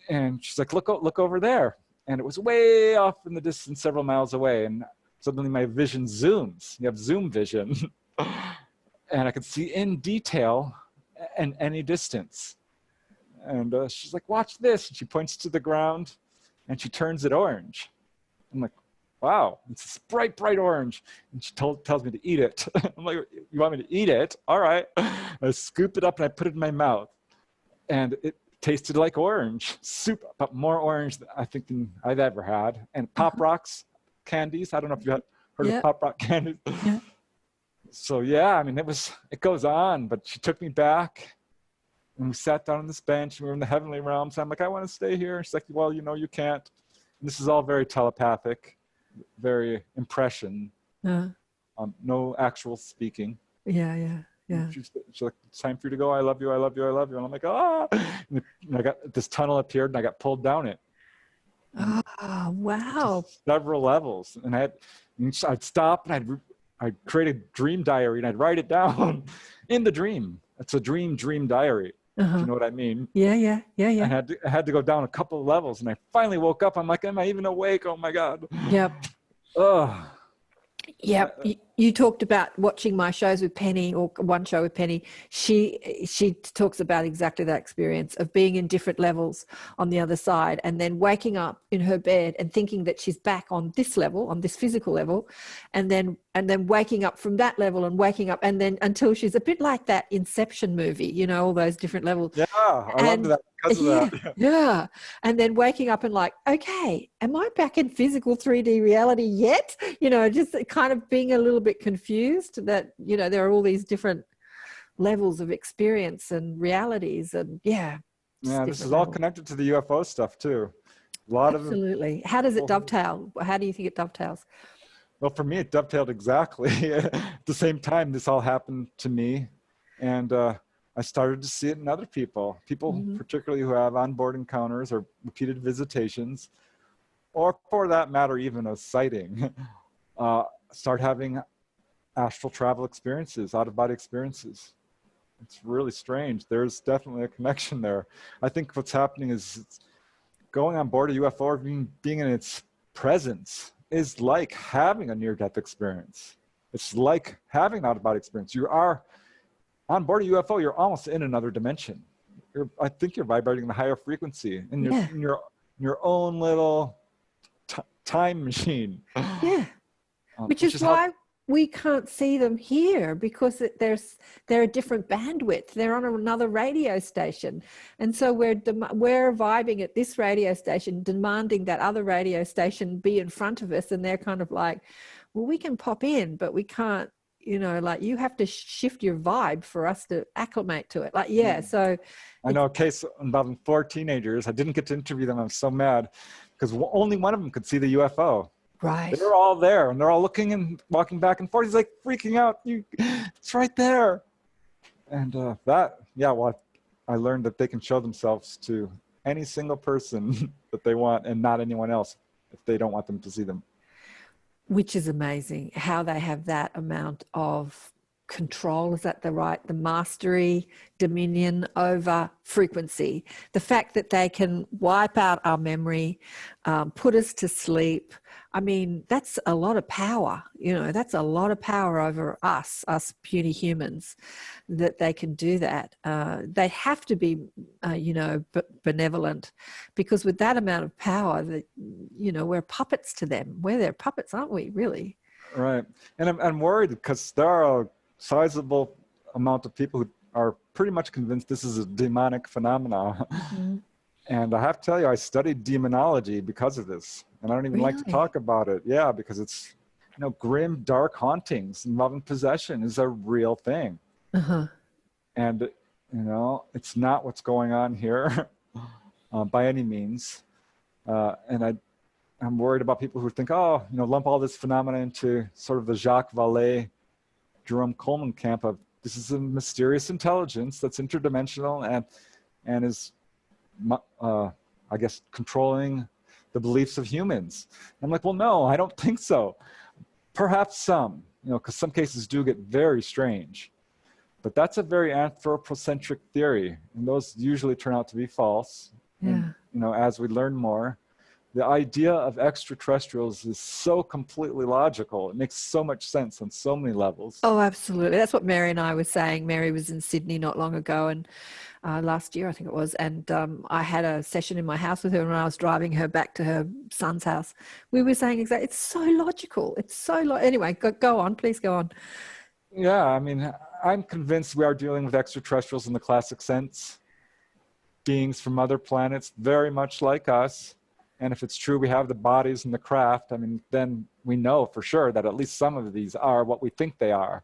and she's like, look over there. And it was way off in the distance, several miles away. And suddenly my vision zooms. You have zoom vision. And I could see in detail and any distance. And she's like, watch this. And she points to the ground, and she turns it orange. I'm like, wow, it's this bright, bright orange. And she tells me to eat it. I'm like, you want me to eat it? All right. I scoop it up and I put it in my mouth. And it tasted like orange soup, but more orange than I think than I've ever had. And Pop Rocks candies. I don't know if you had heard of Pop Rock candies. Yeah. So yeah, I mean, it goes on, but she took me back and we sat down on this bench and we were in the heavenly realms. I'm like, I want to stay here. She's like, well, you know, you can't. And this is all very telepathic, very impression, no actual speaking. Yeah. She's like, it's time for you to go. I love you. I love you. I love you. And I'm like, ah. And I got this tunnel appeared and I got pulled down it. Oh, wow. Several levels. And I'd stop and I'd create a dream diary and I'd write it down in the dream. It's a dream diary. You know what I mean? Yeah. I had to go down a couple of levels and I finally woke up. I'm like, am I even awake? Oh my God. Yep. Ugh. Yep. You talked about watching my shows with Penny, or one show with Penny. She talks about exactly that experience of being in different levels on the other side, and then waking up in her bed and thinking that she's back on this level, on this physical level, and then waking up from that level and waking up, and then until she's a bit like that Inception movie, you know, all those different levels. Yeah, I loved that because of that. Yeah. And then waking up and like, okay, am I back in physical 3D reality yet? You know, just kind of being a little bit confused that, you know, there are all these different levels of experience and realities, and this is all connected to the UFO stuff too. A lot Absolutely. How does it dovetail? How do you think it dovetails? Well, for me, it dovetailed exactly. At the same time, this all happened to me, and I started to see it in other people, particularly who have onboard encounters or repeated visitations, or for that matter, even a sighting, start having astral travel experiences, out-of-body experiences. It's really strange. There's definitely a connection there. I think what's happening is going on board a UFO or being in its presence is like having a near-death experience. It's like having an out-of-body experience. You are on board a UFO, you're almost in another dimension. I think you're vibrating in a higher frequency in your own little time machine. Yeah. Which is why we can't see them here, because they're a different bandwidth. They're on another radio station. And so we're vibing at this radio station, demanding that other radio station be in front of us. And they're kind of like, well, we can pop in, but we can't, you know, like you have to shift your vibe for us to acclimate to it. Like, so. I know a case involving 4 teenagers. I didn't get to interview them. I'm so mad because only one of them could see the UFO. Right. They're all there and they're all looking and walking back and forth. He's like freaking out. It's right there. And I learned that they can show themselves to any single person that they want and not anyone else if they don't want them to see them. Which is amazing how they have that amount of control. Is that the mastery, dominion over frequency? The fact that they can wipe out our memory, put us to sleep. I mean, that's a lot of power, you know, that's a lot of power over us puny humans, that they can do that. They have to be, benevolent, because with that amount of power, that, you know, we're puppets to them. We're their puppets, aren't we, really? Right. And I'm worried because there are a sizable amount of people who are pretty much convinced this is a demonic phenomenon. Mm-hmm. And I have to tell you, I studied demonology because of this. And I don't even like to talk about it. Yeah, because it's, you know, grim, dark hauntings involving possession is a real thing. Uh-huh. And, you know, it's not what's going on here by any means. And I'm worried about people who think, lump all this phenomena into sort of the Jacques Vallée, Jerome Coleman camp of this is a mysterious intelligence that's interdimensional and is, I guess, controlling the beliefs of humans. I'm like, well, no, I don't think so. Perhaps some, you know, because some cases do get very strange. But that's a very anthropocentric theory, and those usually turn out to be false. Yeah. And, you know, as we learn more, the idea of extraterrestrials is so completely logical. It makes so much sense on so many levels. Oh, absolutely. That's what Mary and I were saying. Mary was in Sydney not long ago, and last year, I think it was. And I had a session in my house with her, and when I was driving her back to her son's house, we were saying exactly, it's so logical. It's so anyway, go on, please go on. Yeah, I mean, I'm convinced we are dealing with extraterrestrials in the classic sense. Beings from other planets, very much like us. And if it's true we have the bodies and the craft, I mean, then we know for sure that at least some of these are what we think they are.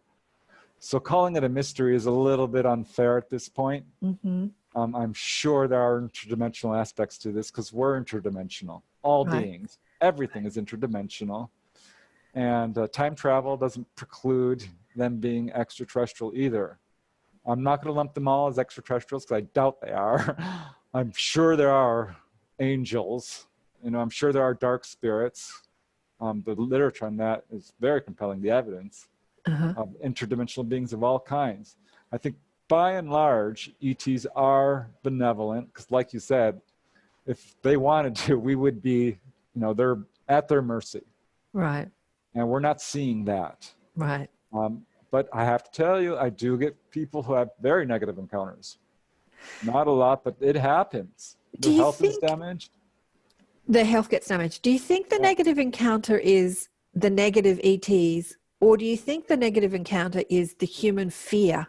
So calling it a mystery is a little bit unfair at this point. Mm-hmm. I'm sure there are interdimensional aspects to this because we're interdimensional. All Right. beings, everything is interdimensional. And time travel doesn't preclude them being extraterrestrial either. I'm not going to lump them all as extraterrestrials because I doubt they are. I'm sure there are angels. You know, I'm sure there are dark spirits. The literature on that is very compelling, the evidence of interdimensional beings of all kinds. I think by and large, ETs are benevolent because like you said, if they wanted to, we would be, you know, they're at their mercy. Right. And we're not seeing that. Right. But I have to tell you, I do get people who have very negative encounters. Not a lot, but it happens. Do The you health is think- damaged. The health gets damaged. Do you think the negative encounter is the negative ETs, or do you think the negative encounter is the human fear?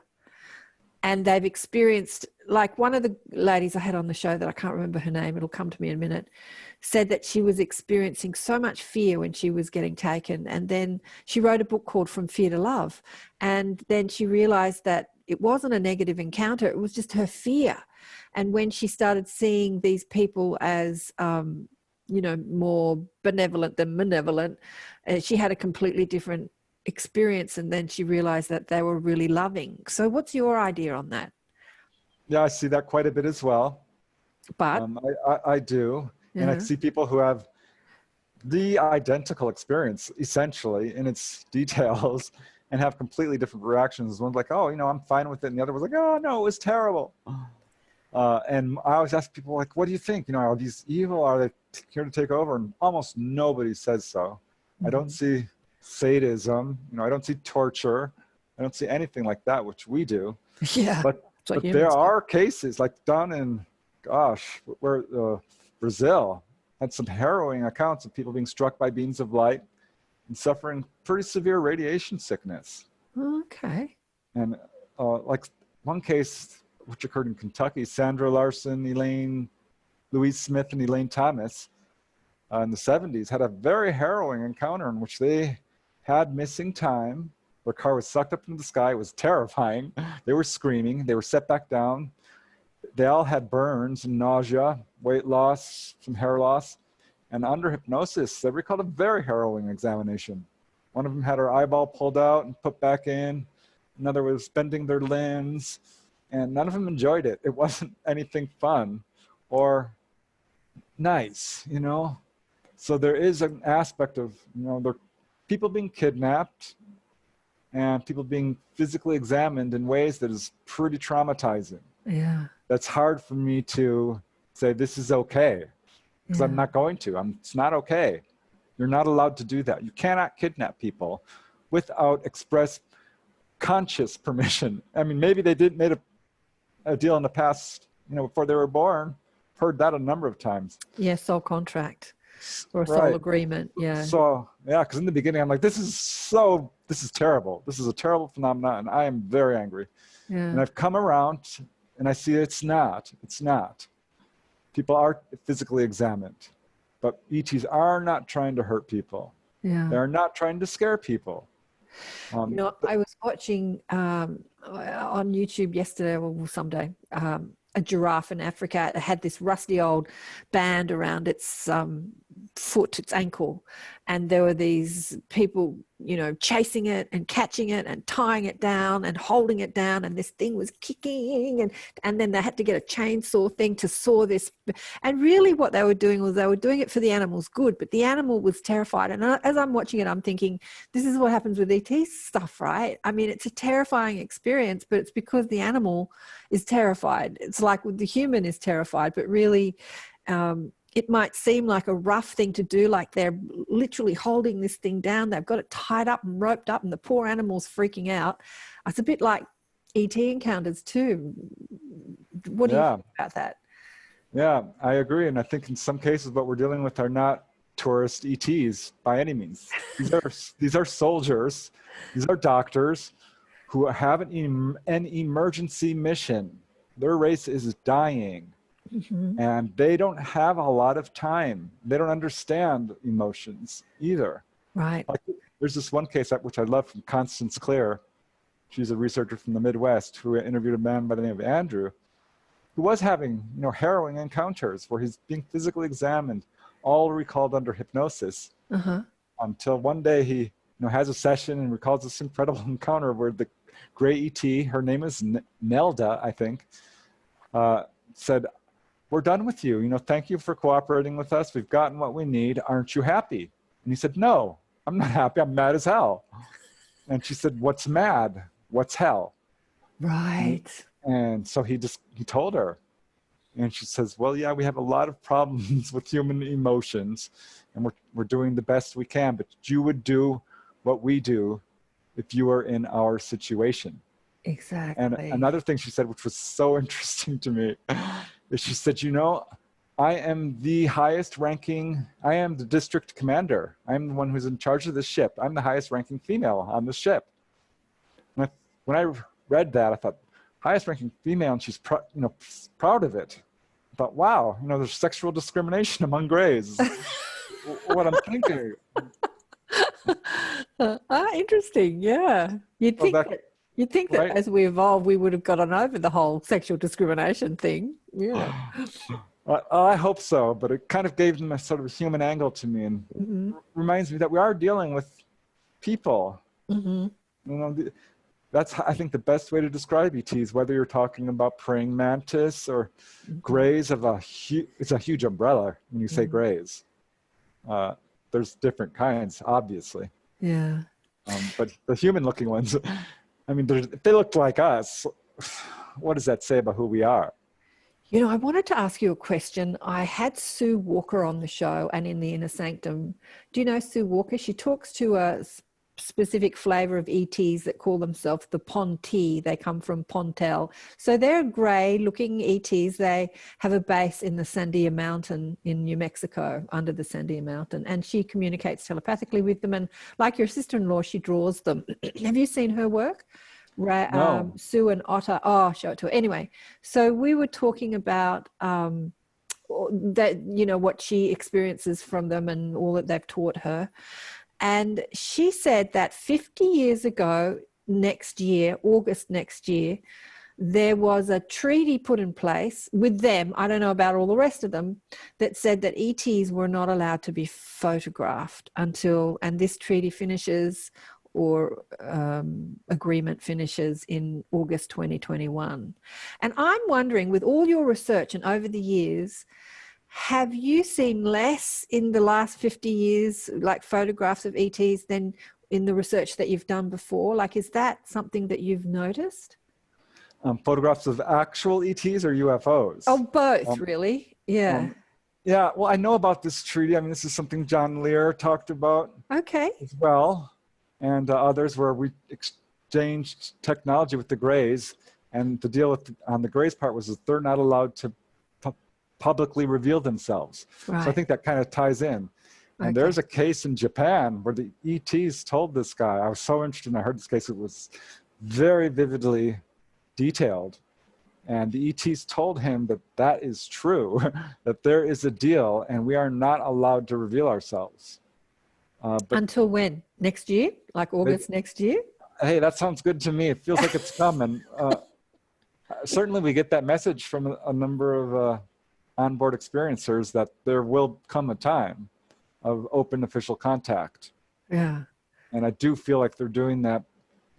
And they've experienced, like one of the ladies I had on the show that I can't remember her name, it'll come to me in a minute, said that she was experiencing so much fear when she was getting taken. And then she wrote a book called From Fear to Love. And then she realized that it wasn't a negative encounter, it was just her fear. And when she started seeing these people as, you know, more benevolent than malevolent, she had a completely different experience, and then she realized that they were really loving. So what's your idea on that? Yeah, I see that quite a bit as well. But I do. And I see people who have the identical experience, essentially, in its details, and have completely different reactions. One's like, oh, you know, I'm fine with it. And the other was like, oh, no, it was terrible. And I always ask people, like, what do you think? You know, are these evil? Are they here to take over? And almost nobody says so. I don't see sadism. You know, I don't see torture. I don't see anything like that, which we do. yeah, But there are cases like down in, gosh, where Brazil had some harrowing accounts of people being struck by beams of light and suffering pretty severe radiation sickness. Okay. And like one case which occurred in Kentucky, Sandra Larson, Louise Smith, and Elaine Thomas in the 70s had a very harrowing encounter in which they had missing time. Their car was sucked up into the sky. It was terrifying. They were screaming. They were set back down. They all had burns and nausea, weight loss, some hair loss. And under hypnosis, they recalled a very harrowing examination. One of them had her eyeball pulled out and put back in. Another was bending their limbs. And none of them enjoyed it. It wasn't anything fun or nice, you know? So there is an aspect of, you know, there are people being kidnapped and people being physically examined in ways that is pretty traumatizing. Yeah. That's hard for me to say this is okay, because I'm not going to. It's not okay. You're not allowed to do that. You cannot kidnap people without express conscious permission. I mean, maybe they made a deal in the past, you know, before they were born. Heard that a number of times. Yeah, soul contract or a soul agreement. Yeah. So, yeah, because in the beginning, I'm like, this is terrible. This is a terrible phenomenon, and I am very angry. Yeah. And I've come around, and I see it's not. People are physically examined, but ETs are not trying to hurt people. Yeah. They're not trying to scare people. You know, I was watching on YouTube yesterday or someday, a giraffe in Africa. It had this rusty old band around its foot, its ankle, and there were these people, you know, chasing it and catching it and tying it down and holding it down, and this thing was kicking, and then they had to get a chainsaw thing to saw this. And really what they were doing was they were doing it for the animal's good, but the animal was terrified. And as I'm watching it, I'm thinking, this is what happens with ET stuff, right? I mean, it's a terrifying experience, but it's because the animal is terrified. It's like the human is terrified, but really it might seem like a rough thing to do, like they're literally holding this thing down. They've got it tied up and roped up and the poor animal's freaking out. It's a bit like ET encounters too. What do you think about that? Yeah, I agree. And I think in some cases what we're dealing with are not tourist ETs by any means. These are soldiers, these are doctors who have an emergency mission. Their race is dying. Mm-hmm. And they don't have a lot of time. They don't understand emotions either. Right. Like, there's this one case which I love from Constance Clear. She's a researcher from the Midwest who interviewed a man by the name of Andrew, who was having, harrowing encounters where he's being physically examined, all recalled under hypnosis, until one day he, has a session and recalls this incredible encounter where the gray ET, her name is Nelda, I think, said, "We're done with you. Thank you for cooperating with us. We've gotten what we need. Aren't you happy?" And he said, "No, I'm not happy. I'm mad as hell." And she said, "What's mad? What's hell?" Right. And so he told her. And she says, "Well, yeah, we have a lot of problems with human emotions, and we're doing the best we can, but you would do what we do if you were in our situation." Exactly. And another thing she said, which was so interesting to me, is she said, "I am the highest ranking, I am the district commander. I'm the one who's in charge of the ship. I'm the highest ranking female on the ship." And when I read that, I thought, highest ranking female, and she's proud of it. I thought, wow, there's sexual discrimination among Greys. What I'm thinking. Interesting. Yeah. You'd think that right? As we evolve, we would have gotten over the whole sexual discrimination thing. Yeah. I hope so, but it kind of gave them a sort of human angle to me, and reminds me that we are dealing with people. Mm-hmm. That's, I think, the best way to describe ETs, whether you're talking about praying mantis or Greys it's a huge umbrella when you say Greys. There's different kinds, obviously. Yeah. But the human-looking ones, if they looked like us, what does that say about who we are? I wanted to ask you a question. I had Sue Walker on the show and in the Inner Sanctum. Do you know Sue Walker? She talks to a specific flavor of ETs that call themselves the Pontee. They come from Pontel. So they're grey-looking ETs. They have a base in the Sandia Mountain in New Mexico, under the Sandia Mountain. And she communicates telepathically with them. And like your sister-in-law, she draws them. Have you seen her work? No. Sue and Otter. Oh, I'll show it to her. Anyway, so we were talking about that, what she experiences from them and all that they've taught her. And she said that 50 years ago, August next year, there was a treaty put in place with them, I don't know about all the rest of them, that said that ETs were not allowed to be photographed and this treaty finishes, or agreement finishes in August 2021. And I'm wondering, with all your research and over the years, have you seen less in the last 50 years, like photographs of ETs, than in the research that you've done before? Like, is that something that you've noticed? Photographs of actual ETs or UFOs? Oh, both, really. Yeah. Yeah, well, I know about this treaty. This is something John Lear talked about as well, and others, where we exchanged technology with the Greys. And the deal on the Greys' part was that they're not allowed to publicly reveal themselves. Right. So I think that kind of ties in. And there's a case in Japan where the ETs told this guy, I was so interested and I heard this case, it was very vividly detailed. And the ETs told him that is true, that there is a deal and we are not allowed to reveal ourselves. But until when? Next year? Like August next year? Hey, that sounds good to me. It feels like it's coming. Certainly we get that message from a number of onboard experiencers that there will come a time of open official contact. Yeah. And I do feel like they're doing that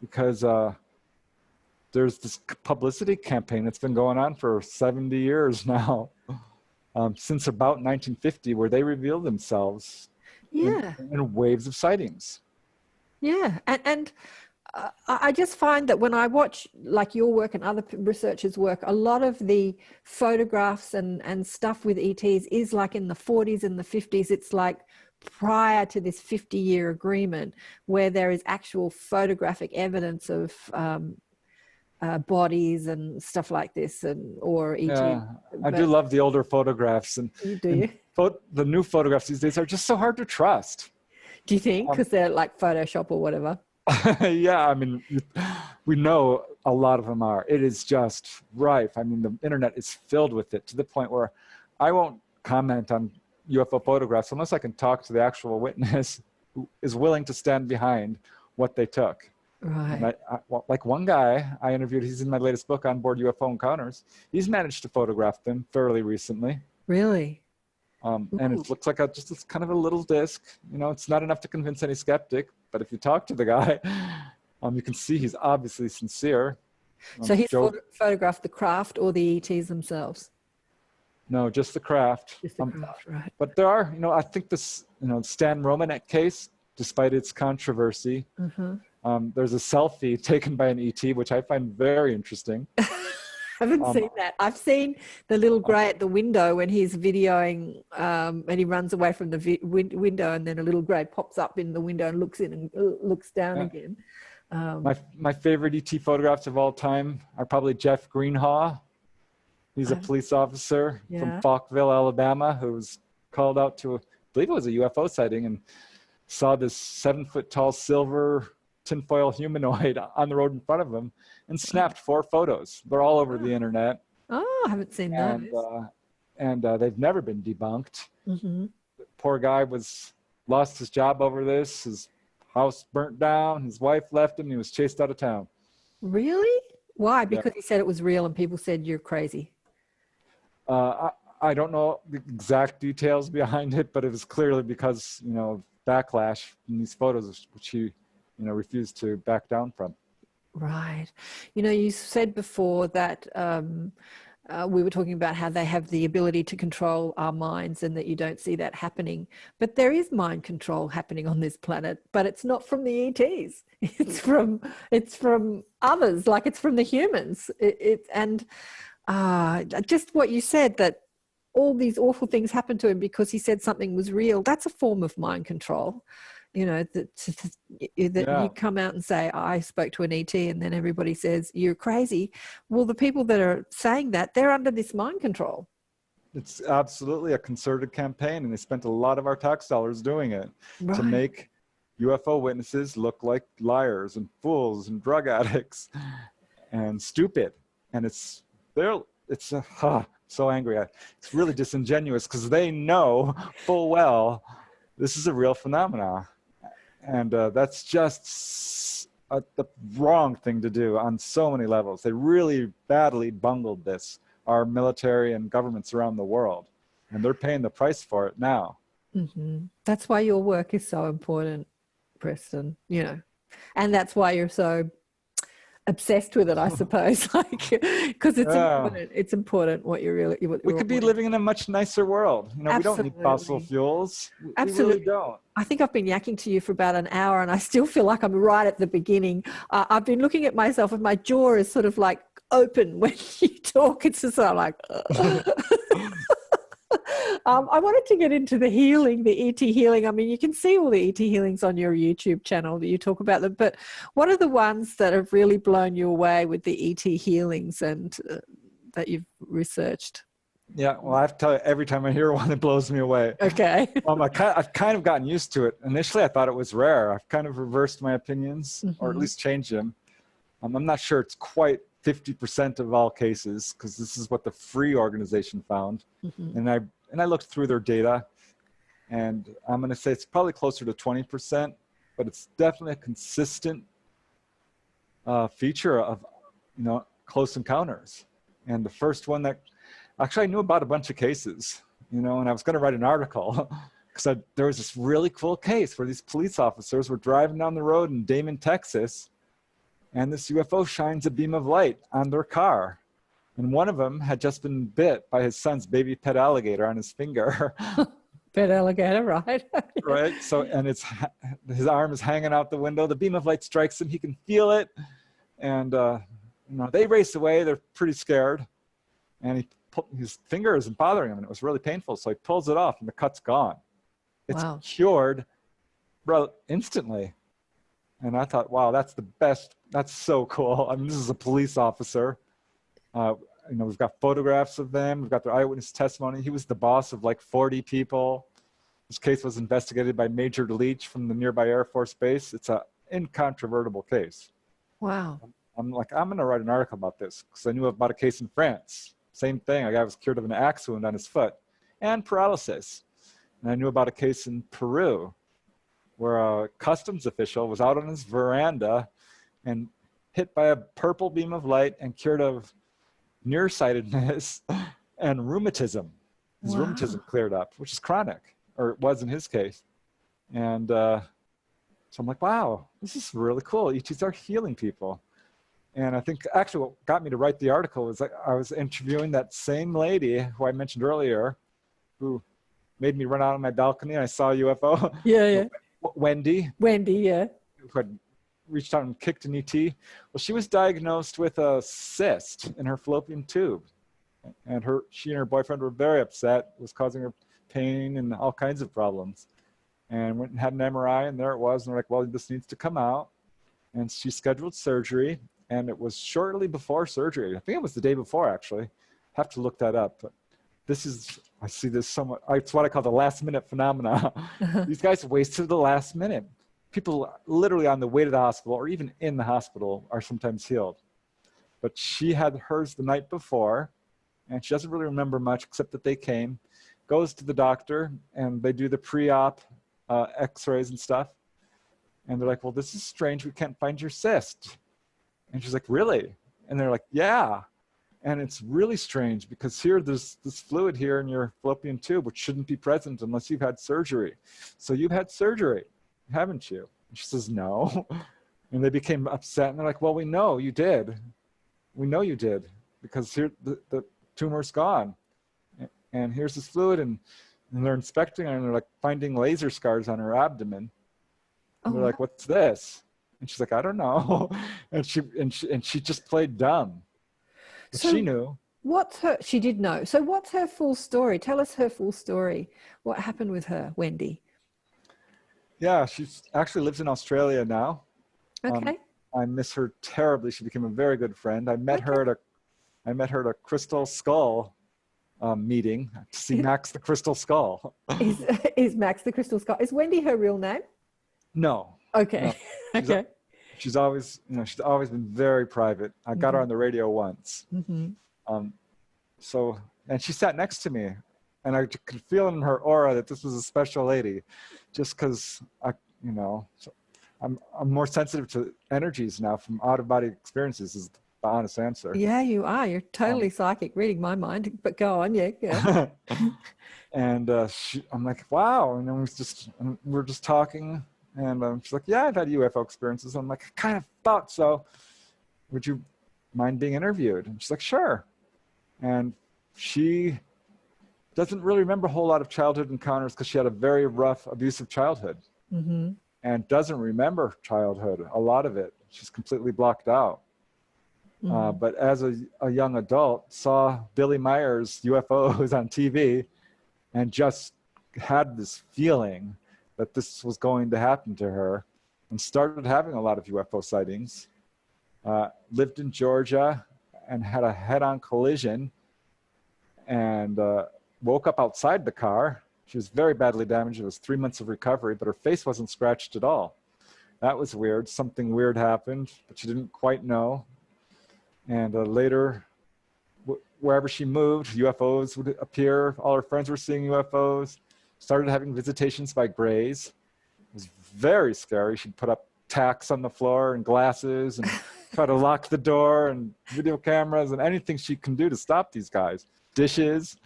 because there's this publicity campaign that's been going on for 70 years now, since about 1950, where they reveal themselves in waves of sightings. Yeah. And I just find that when I watch like your work and other researchers' work, a lot of the photographs and stuff with ETs is like in the 40s and the 50s. It's like prior to this 50-year agreement where there is actual photographic evidence of bodies and stuff like this, or ET. Yeah, I do love the older photographs, and the new photographs these days are just so hard to trust. Do you think because they're like Photoshop or whatever? Yeah, I mean, we know a lot of them are. It is just rife. I mean, the internet is filled with it to the point where I won't comment on UFO photographs unless I can talk to the actual witness who is willing to stand behind what they took. Right. Like one guy I interviewed, he's in my latest book, On Board UFO Encounters. He's managed to photograph them fairly recently. Really? And it looks like just this kind of a little disc. You know, it's not enough to convince any skeptic, but if you talk to the guy, you can see he's obviously sincere. So he's photographed the craft or the ETs themselves? No, just the craft. Just the craft, right. But there are, I think this, Stan Romanek case, despite its controversy, there's a selfie taken by an ET, which I find very interesting. I haven't seen that. I've seen the little grey at the window when he's videoing and he runs away from the window, and then a little grey pops up in the window and looks in and looks down again. My favorite ET photographs of all time are probably Jeff Greenhaw. He's a police officer from Falkville, Alabama, who was called out to, I believe it was a UFO sighting, and saw this 7-foot-tall silver tinfoil humanoid on the road in front of him and snapped 4 photos. They're all over the internet. Oh, I haven't seen those. And they've never been debunked. Mm-hmm. The poor guy lost his job over this. His house burnt down. His wife left him. He was chased out of town. Really? Why? Because he said it was real and people said you're crazy. I don't know the exact details behind it, but it was clearly because, backlash in these photos, which he, refused to back down from. Right. You said before that we were talking about how they have the ability to control our minds and that you don't see that happening. But there is mind control happening on this planet, but it's not from the ETs. It's from others, like it's from the humans. Just what you said, that all these awful things happened to him because he said something was real. That's a form of mind control. That you come out and say, I spoke to an ET, and then everybody says you're crazy. Well, the people that are saying that, they're under this mind control. It's absolutely a concerted campaign, and they spent a lot of our tax dollars doing it to make UFO witnesses look like liars and fools and drug addicts and stupid. And it's so angry. It's really disingenuous because they know full well this is a real phenomenon. And that's just the wrong thing to do on so many levels. They really badly bungled this, our military and governments around the world. And they're paying the price for it now. Mm-hmm. That's why your work is so important, Preston, and that's why you're so obsessed with it, I suppose, because it's important what you're really. We could be living in a much nicer world. We don't need fossil fuels. Absolutely. We really don't. I think I've been yakking to you for about an hour, and I still feel like I'm right at the beginning. I've been looking at myself, and my jaw is sort of like open when you talk. It's just like. I wanted to get into the healing, the ET healing. I mean, you can see all the ET healings on your YouTube channel that you talk about them, but what are the ones that have really blown you away with the ET healings and that you've researched? Yeah, well, I have to tell you, every time I hear one, it blows me away. Okay. I've kind of gotten used to it. Initially, I thought it was rare. I've kind of reversed my opinions, or at least changed them. I'm not sure it's quite 50% of all cases, because this is what the Free organization found. And I looked through their data, and I'm going to say it's probably closer to 20%, but it's definitely a consistent feature of, close encounters. And the first one that actually I knew about a bunch of cases, and I was going to write an article because there was this really cool case where these police officers were driving down the road in Damon, Texas, and this UFO shines a beam of light on their car. And one of them had just been bit by his son's baby pet alligator on his finger. Pet alligator, right? right? So, and his arm is hanging out the window. The beam of light strikes him. He can feel it. And, they race away. They're pretty scared. And his finger isn't bothering him, and it was really painful. So he pulls it off, and the cut's gone. It's Wow. cured, instantly. And I thought, wow, that's the best. That's so cool. I mean, this is a police officer. We've got photographs of them. We've got their eyewitness testimony. He was the boss of like 40 people. This case was investigated by Major Leach from the nearby Air Force Base. It's an incontrovertible case. Wow. I'm going to write an article about this because I knew about a case in France. Same thing. A guy was cured of an axe wound on his foot and paralysis. And I knew about a case in Peru where a customs official was out on his veranda and hit by a purple beam of light and cured of nearsightedness and rheumatism. His rheumatism cleared up, which is chronic, or it was in his case. And so I'm like, wow, this is really cool. ETs are healing people. And I think actually what got me to write the article was I was interviewing that same lady who I mentioned earlier, who made me run out on my balcony and I saw a UFO. Yeah. Wendy, yeah. who had reached out and kicked an ET. Well, she was diagnosed with a cyst in her fallopian tube. And she and her boyfriend were very upset. It was causing her pain and all kinds of problems. And went and had an MRI, and there it was. And they're like, well, this needs to come out. And she scheduled surgery. And it was shortly before surgery. I think it was the day before, actually. Have to look that up. But I see this somewhat, it's what I call the last minute phenomena. These guys wait to the last minute. People literally on the way to the hospital or even in the hospital are sometimes healed. But she had hers the night before, and she doesn't really remember much except that they came, goes to the doctor, and they do the pre-op x-rays and stuff. And they're like, well, this is strange. We can't find your cyst. And she's like, really? And they're like, yeah. And it's really strange because there's this fluid here in your fallopian tube, which shouldn't be present unless you've had surgery. So you've had surgery, haven't you? And she says, no. And they became upset. And they're like, well, we know you did. We know you did because here the tumor's gone. And here's this fluid. And they're inspecting her and they're like finding laser scars on her abdomen. And they're like, what's this? And she's like, I don't know. And she just played dumb. But so she knew. She did know. So what's her full story? Tell us her full story. What happened with her, Wendy? Yeah, she actually lives in Australia now. Okay. I miss her terribly. She became a very good friend. I met her at a Crystal Skull meeting to see Max the Crystal Skull. Is Max the Crystal Skull? Is Wendy her real name? No. Okay. No. Okay. She's always been very private. I got her on the radio once. Mm-hmm. And she sat next to me, and I could feel in her aura that this was a special lady, just because I'm more sensitive to energies now from out-of-body experiences. Is the honest answer. Yeah, you are. You're totally psychic, reading my mind. But go on, yeah. And I'm like, wow. And then we're just talking. And she's like, yeah, I've had UFO experiences. I'm like, I kind of thought so. Would you mind being interviewed? And she's like, sure. And she doesn't really remember a whole lot of childhood encounters because she had a very rough, abusive childhood. Mm-hmm. And doesn't remember childhood, a lot of it. She's completely blocked out. Mm-hmm. But as a young adult, saw Billy Meyer's UFOs on TV and just had this feeling that this was going to happen to her, and started having a lot of UFO sightings. Lived in Georgia and had a head-on collision and woke up outside the car. She was very badly damaged. It was 3 months of recovery, but her face wasn't scratched at all. That was weird. Something weird happened, but she didn't quite know. And later, wherever she moved, UFOs would appear. All her friends were seeing UFOs. Started having visitations by Greys. It was very scary. She'd put up tacks on the floor and glasses and try to lock the door and video cameras and anything she can do to stop these guys. Dishes,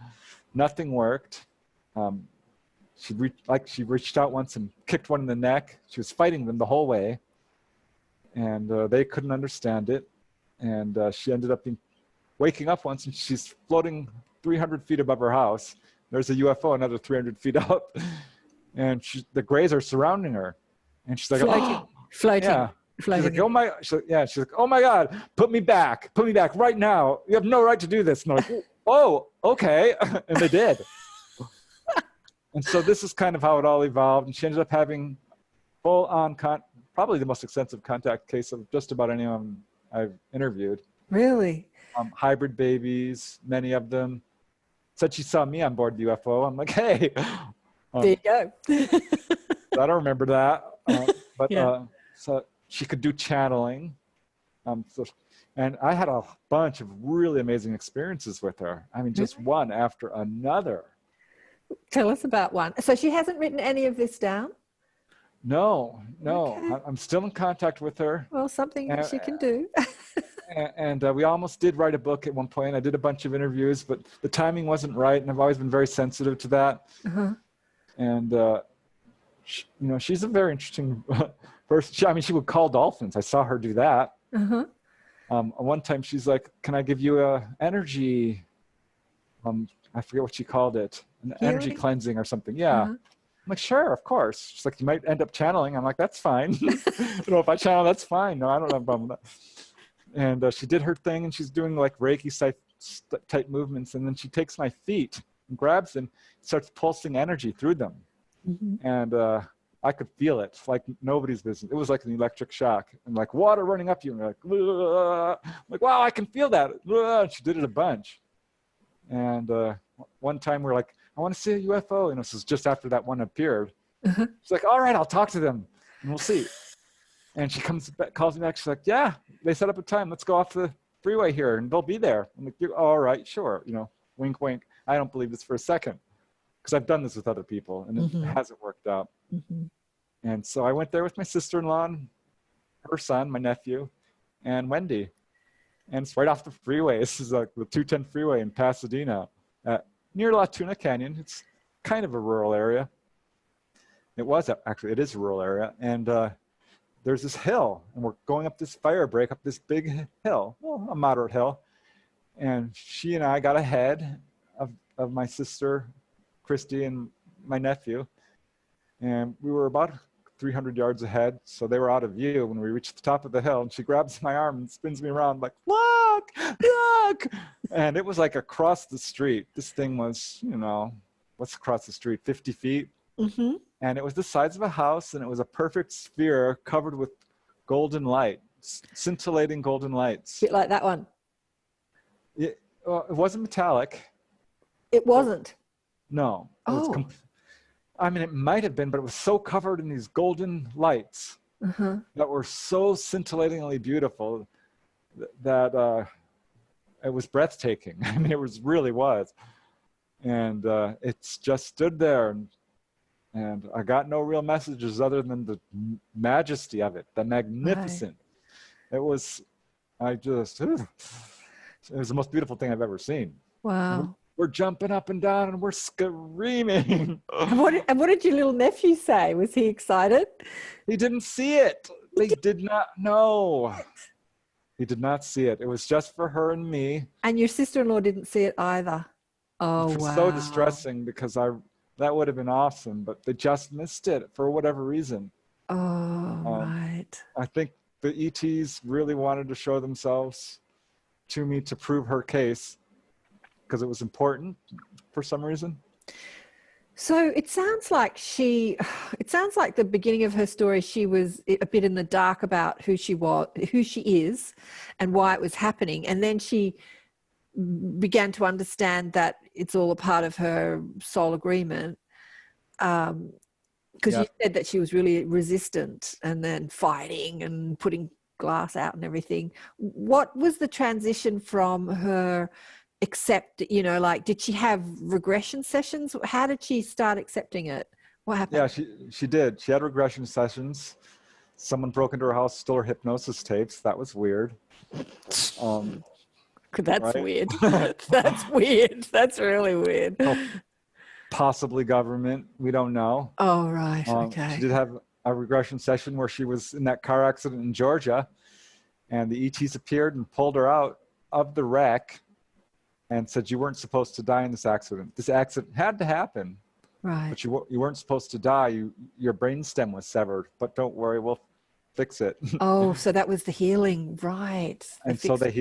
nothing worked. She reached out once and kicked one in the neck. She was fighting them the whole way. And they couldn't understand it. And she ended up waking up once and she's floating 300 feet above her house there's a UFO another 300 feet up. And the Greys are surrounding her. And she's like, floating. Yeah. Floating. She's like, she's like, oh my God, put me back right now. You have no right to do this. And I'm like, oh, okay. And they did. And so this is kind of how it all evolved. And she ended up having full-on, probably the most extensive contact case of just about anyone I've interviewed. Really? Hybrid babies, many of them. Said she saw me on board the UFO. I'm like, hey. There you go. I don't remember that. But Yeah. so she could do channeling. And I had a bunch of really amazing experiences with her. I mean, just one after another. Tell us about one. So she hasn't written any of this down? No. Okay. I'm still in contact with her. Well, something she can do. And we almost did write a book at one point. I did a bunch of interviews, but the timing wasn't right. And I've always been very sensitive to that. Uh-huh. And, she's a very interesting person. She would call dolphins. I saw her do that. Uh-huh. One time she's like, can I give you a energy? I forget what she called it. An energy cleansing or something. Yeah. Uh-huh. I'm like, sure, of course. She's like, you might end up channeling. I'm like, that's fine. If I channel, that's fine. No, I don't have a problem with that. And she did her thing, and she's doing like Reiki type movements. And then she takes my feet and grabs them, starts pulsing energy through them. Mm-hmm. And I could feel it like nobody's business. It was like an electric shock and like water running up you. And you're like, wow, I can feel that. She did it a bunch. And one time we're like, I want to see a UFO. And this is just after that one appeared. Uh-huh. She's like, all right, I'll talk to them and we'll see. And she comes back, calls me back. She's like, yeah, they set up a time. Let's go off the freeway here and they'll be there. I'm like, all right, sure. Wink, wink. I don't believe this for a second because I've done this with other people and it hasn't worked out. Mm-hmm. And so I went there with my sister-in-law and her son, my nephew, and Wendy. And it's right off the freeway. This is like the 210 freeway in Pasadena, near La Tuna Canyon. It's kind of a rural area. It is a rural area. And there's this hill, and we're going up this fire break, up this big hill, well, a moderate hill. And she and I got ahead of my sister, Christy, and my nephew. And we were about 300 yards ahead, so they were out of view when we reached the top of the hill. And she grabs my arm and spins me around like, look! And it was like across the street. This thing was, what's across the street, 50 feet? Mm-hmm. And it was the size of a house, and it was a perfect sphere covered with golden light, scintillating golden lights. A bit like that one. It wasn't metallic. It wasn't? No. It was it might have been, but it was so covered in these golden lights that were so scintillatingly beautiful that it was breathtaking. It really was. And it's just stood there, and I got no real messages other than the majesty of it, the magnificent. Right. It was the most beautiful thing I've ever seen. Wow. We're jumping up and down and we're screaming. And what did your little nephew say? Was he excited? He didn't see it. They did not know. He did not see it. It was just for her and me. And your sister-in-law didn't see it either. Oh, wow. So distressing because that would have been awesome, but they just missed it for whatever reason. Oh, right. I think the ETs really wanted to show themselves to me to prove her case, because it was important for some reason. So it sounds like the beginning of her story, she was a bit in the dark about who she is and why it was happening. And then she began to understand that it's all a part of her soul agreement. Because you said that she was really resistant and then fighting and putting glass out and everything. What was the transition from her did she have regression sessions? How did she start accepting it? What happened? Yeah, she did. She had regression sessions. Someone broke into her house, stole her hypnosis tapes. That was weird. That's right? Weird. That's weird. That's really weird. Possibly government. We don't know. Oh, right. Okay. She did have a regression session where she was in that car accident in Georgia, and the ETs appeared and pulled her out of the wreck and said, you weren't supposed to die in this accident. This accident had to happen, Right. but you weren't supposed to die. Your brain stem was severed, but don't worry, we'll fix it. Oh, so that was the healing, right? And so they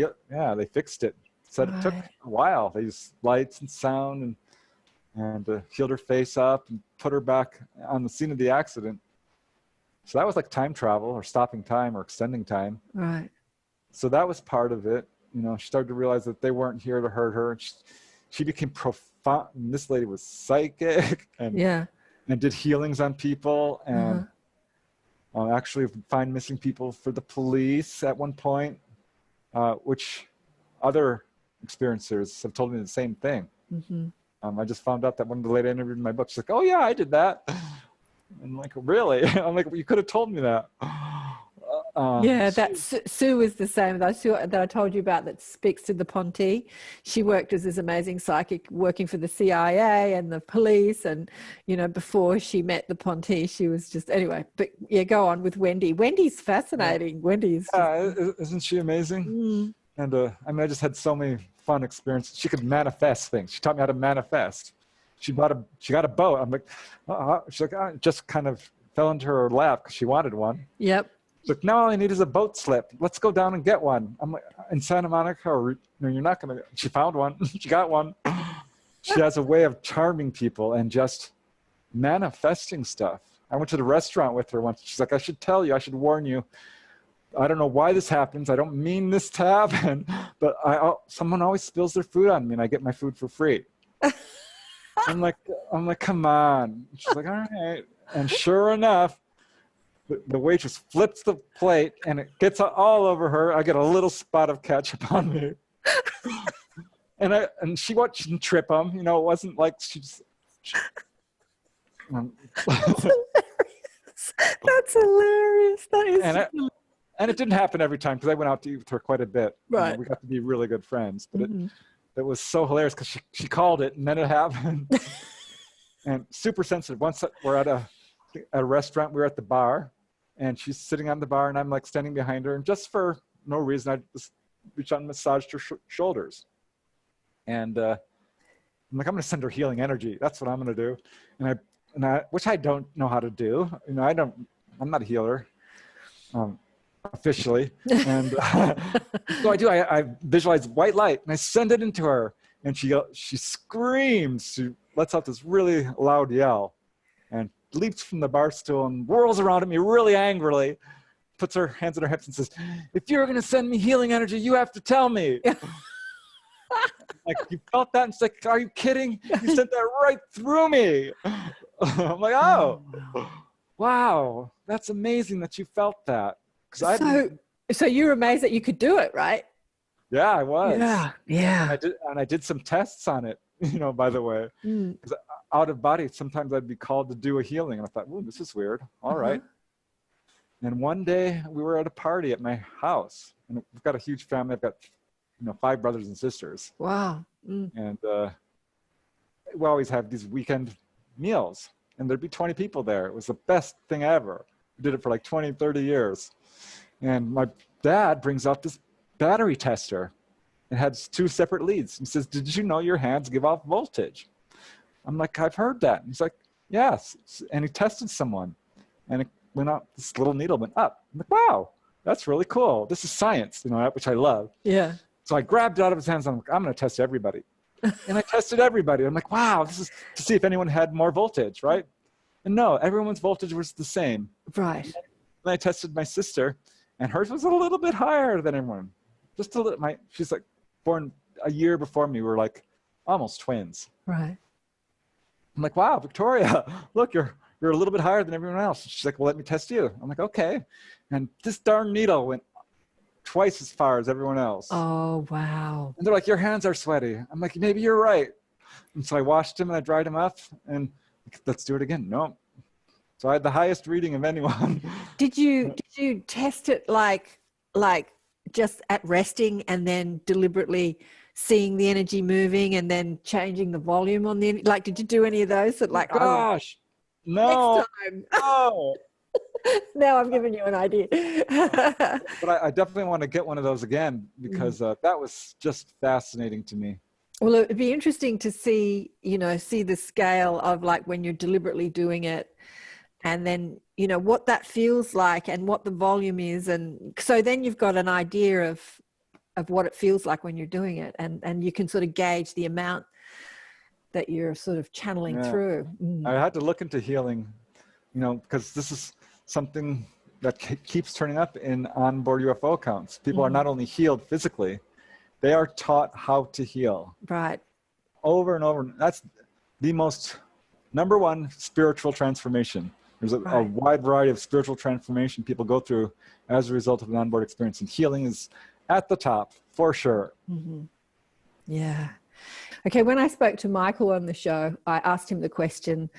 fixed it. Said it took a while. They used lights and sound and healed her face up and put her back on the scene of the accident. So that was like time travel, or stopping time, or extending time. Right. So that was part of it. You know, she started to realize that they weren't here to hurt her. And she became profound. And this lady was psychic and did healings on people, and actually find missing people for the police at one point, which other experiencers have told me the same thing. I just found out that one of the lady I interviewed in my book, she's like, oh yeah, I did that. I'm like, really? I'm like, well, you could have told me that. Sue is the same. That I told you about, that speaks to the Ponte. She worked as this amazing psychic working for the CIA and the police, and you know, before she met the Ponte, she was just, anyway. But yeah, go on with Wendy. Wendy's fascinating. Wendy's isn't she amazing? And I mean, I just had so many fun experiences. She could manifest things. She taught me how to manifest. She got a boat. I'm like, she's like, it just kind of fell into her lap because she wanted one. Yep. Look, now all I need is a boat slip. Let's go down and get one. I'm like, in Santa Monica, no, you're not going to. She found one. She got one. She has a way of charming people and just manifesting stuff. I went to the restaurant with her once. She's like, I should tell you, I should warn you. I don't know why this happens. I don't mean this to happen, but someone always spills their food on me, and I get my food for free. I'm like, come on. She's like, all right. And sure enough, the waitress flips the plate and it gets all over her. I get a little spot of ketchup on me. and she shouldn't trip them. You know, it wasn't like That's hilarious. That is and it didn't happen every time, because I went out to eat with her quite a bit. Right. You know, we got to be really good friends. But it was so hilarious because she called it, and then it happened. And super sensitive. Once we're at a restaurant, we were at the bar, and she's sitting on the bar, and I'm like standing behind her, and just for no reason, I just reached out and massaged her shoulders. And I'm like, I'm going to send her healing energy. That's what I'm going to do. And I, which I don't know how to do. You know, I'm not a healer. Officially. And so I do. I visualize white light, and I send it into her, and she screams. She lets out this really loud yell, and leaps from the bar stool and whirls around at me really angrily, puts her hands on her hips and says, if you're going to send me healing energy, you have to tell me. Like, you felt that? And she's like, are you kidding? You sent that right through me. I'm like, oh, wow, that's amazing that you felt that. So you were amazed that you could do it, right? Yeah, I was. Yeah. And I did some tests on it, you know, by the way. Because out of body, sometimes I'd be called to do a healing. And I thought, ooh, this is weird. All right. And one day we were at a party at my house. And we've got a huge family. I've got, 5 brothers and sisters. Wow. And we always have these weekend meals. And there'd be 20 people there. It was the best thing ever. We did it for like 20, 30 years. And my dad brings out this battery tester. It had 2 separate leads. He says, did you know your hands give off voltage? I'm like, I've heard that. And he's like, yes. And he tested someone, and it went up, this little needle went up. I'm like, wow, that's really cool. This is science, which I love. Yeah. So I grabbed it out of his hands. I'm like, I'm going to test everybody. And I tested everybody. I'm like, wow, this is to see if anyone had more voltage, right? And no, everyone's voltage was the same. Right. And I tested my sister, and hers was a little bit higher than everyone. Just a little. She's like born a year before me. We're like almost twins. Right. I'm like, wow, Victoria, look, you're a little bit higher than everyone else. She's like, well, let me test you. I'm like, okay. And this darn needle went twice as far as everyone else. Oh, wow. And they're like, your hands are sweaty. I'm like, maybe you're right. And so I washed him and I dried him up, and let's do it again. No. So I had the highest reading of anyone. Did you test it like just at resting, and then deliberately seeing the energy moving and then changing the volume on the, like, did you do any of those that like, gosh, no, next time. No. Now I'm giving you an idea. But I definitely want to get one of those again, because that was just fascinating to me. Well, it'd be interesting to see, see the scale of like when you're deliberately doing it, and then, what that feels like and what the volume is. And so then you've got an idea of what it feels like when you're doing it, and you can sort of gauge the amount that you're sort of channeling through. I had to look into healing, because this is something that keeps turning up in onboard UFO accounts. People are not only healed physically, they are taught how to heal. Right. Over and over. That's the most number one spiritual transformation. There's a wide variety of spiritual transformation people go through as a result of an onboard experience, and healing is at the top for sure. Mm-hmm. Yeah. Okay. When I spoke to Michael on the show, I asked him the question,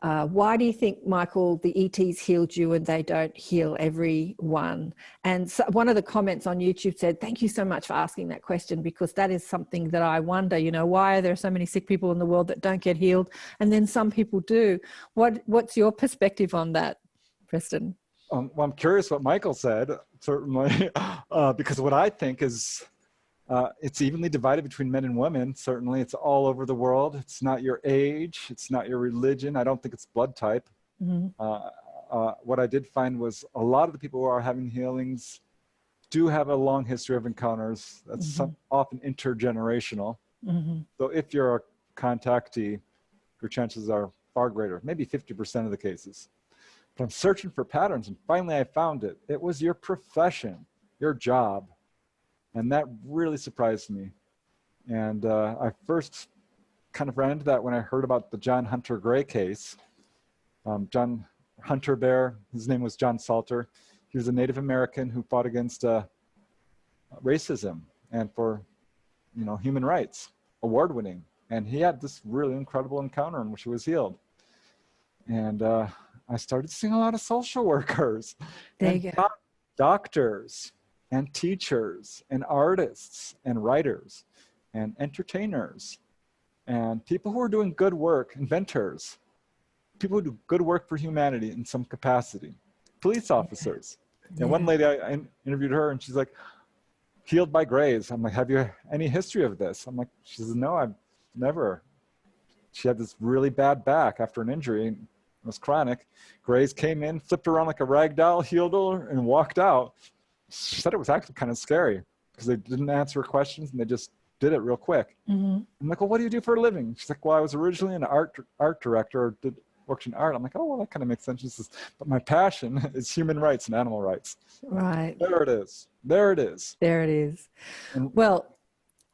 why do you think, Michael, the ETs healed you and they don't heal everyone? And so one of the comments on YouTube said, thank you so much for asking that question, because that is something that I wonder, why are there so many sick people in the world that don't get healed? And then some people do. What's your perspective on that, Preston? Well, I'm curious what Michael said, certainly, because what I think is it's evenly divided between men and women. Certainly, it's all over the world. It's not your age. It's not your religion. I don't think it's blood type. Mm-hmm. What I did find was a lot of the people who are having healings do have a long history of encounters. That's often intergenerational. Mm-hmm. So if you're a contactee, your chances are far greater, maybe 50% of the cases. But I'm searching for patterns, and finally I found it. It was your profession, your job. And that really surprised me. And I first kind of ran into that when I heard about the John Hunter Gray case. John Hunter Bear, his name was John Salter. He was a Native American who fought against racism and for, human rights, award-winning. And he had this really incredible encounter in which he was healed. And I started seeing a lot of social workers, doctors, and teachers, and artists, and writers, and entertainers, and people who are doing good work, inventors, people who do good work for humanity in some capacity, police officers. And one lady, I interviewed her, and she's like, healed by Grays. I'm like, have you any history of this? I'm like, she says, no, I've never. She had this really bad back after an injury, and it was chronic. Grays came in, flipped around like a rag doll, healed her, and walked out. She said it was actually kind of scary because they didn't answer her questions and they just did it real quick. Mm-hmm. I'm like, well, what do you do for a living? She's like, well, I was originally an art director, worked in art. I'm like, oh, well, that kind of makes sense. She says, but my passion is human rights and animal rights. Right. There it is. There it is. There it is. And, well,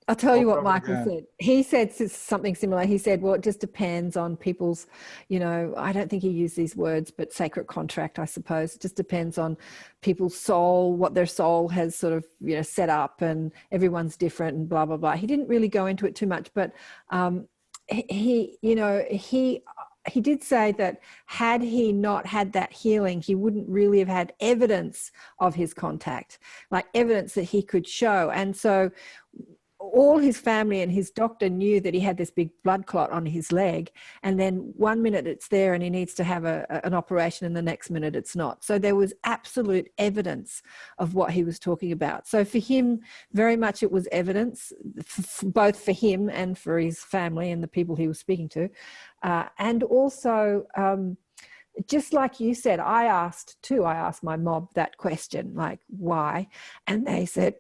I'll tell you what Michael said. He said something similar. He said, well, it just depends on people's, I don't think he used these words, but sacred contract, I suppose. It just depends on people's soul, what their soul has sort of, set up, and everyone's different and blah, blah, blah. He didn't really go into it too much, but he did say that had he not had that healing, he wouldn't really have had evidence of his contact, like evidence that he could show. And so all his family and his doctor knew that he had this big blood clot on his leg, and then 1 minute it's there and he needs to have an operation, and the next minute it's not. So there was absolute evidence of what he was talking about. So for him, very much it was evidence, both for him and for his family and the people he was speaking to. And also, just like you said, I asked my mob that question, like, why? And they said,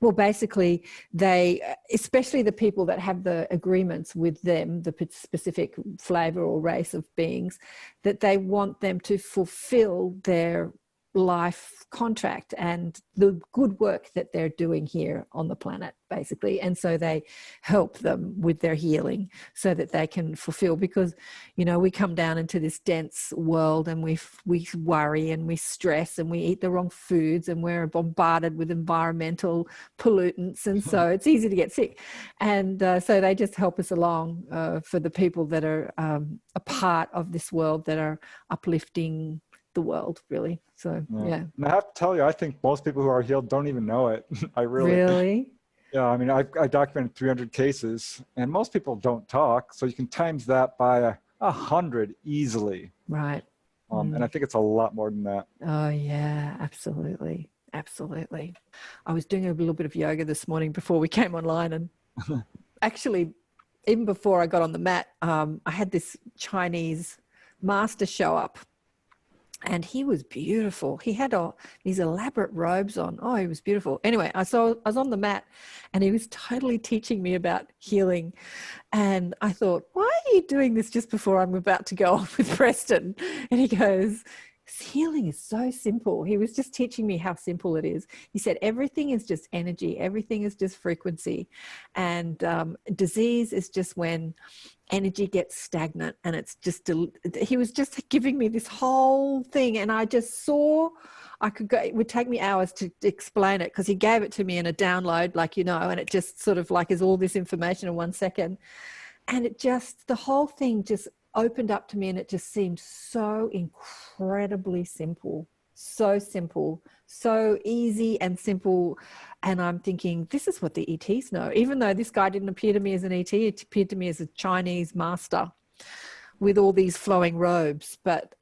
well, basically, they, especially the people that have the agreements with them, the specific flavor or race of beings, that they want them to fulfill their life contract and the good work that they're doing here on the planet, basically. And so they help them with their healing so that they can fulfill, because, we come down into this dense world and we worry and we stress and we eat the wrong foods and we're bombarded with environmental pollutants. And so it's easy to get sick. And so they just help us along for the people that are a part of this world, that are uplifting the world, really. So yeah. And I have to tell you, I think most people who are healed don't even know it. I really. Yeah, I mean, I documented 300 cases, and most people don't talk, so you can times that by 100 easily. Right. And I think it's a lot more than that. Oh yeah, absolutely. I was doing a little bit of yoga this morning before we came online, and actually, even before I got on the mat, I had this Chinese master show up, and he was beautiful. He had these elaborate robes on. Oh, he was beautiful. Anyway, I was on the mat, and he was totally teaching me about healing. And I thought, why are you doing this just before I'm about to go on with Preston? And he goes, healing is so simple. He was just teaching me how simple it is. He said, everything is just energy. Everything is just frequency. And disease is just when energy gets stagnant, and it's just, he was just giving me this whole thing. And I just saw, I could go, it would take me hours to explain it, because he gave it to me in a download, like, you know, and it just sort of like is all this information in 1 second. And it just, the whole thing just opened up to me, and it just seemed so incredibly simple, so easy and simple. And I'm thinking, this is what the ETs know. Even though this guy didn't appear to me as an ET, it appeared to me as a Chinese master with all these flowing robes. But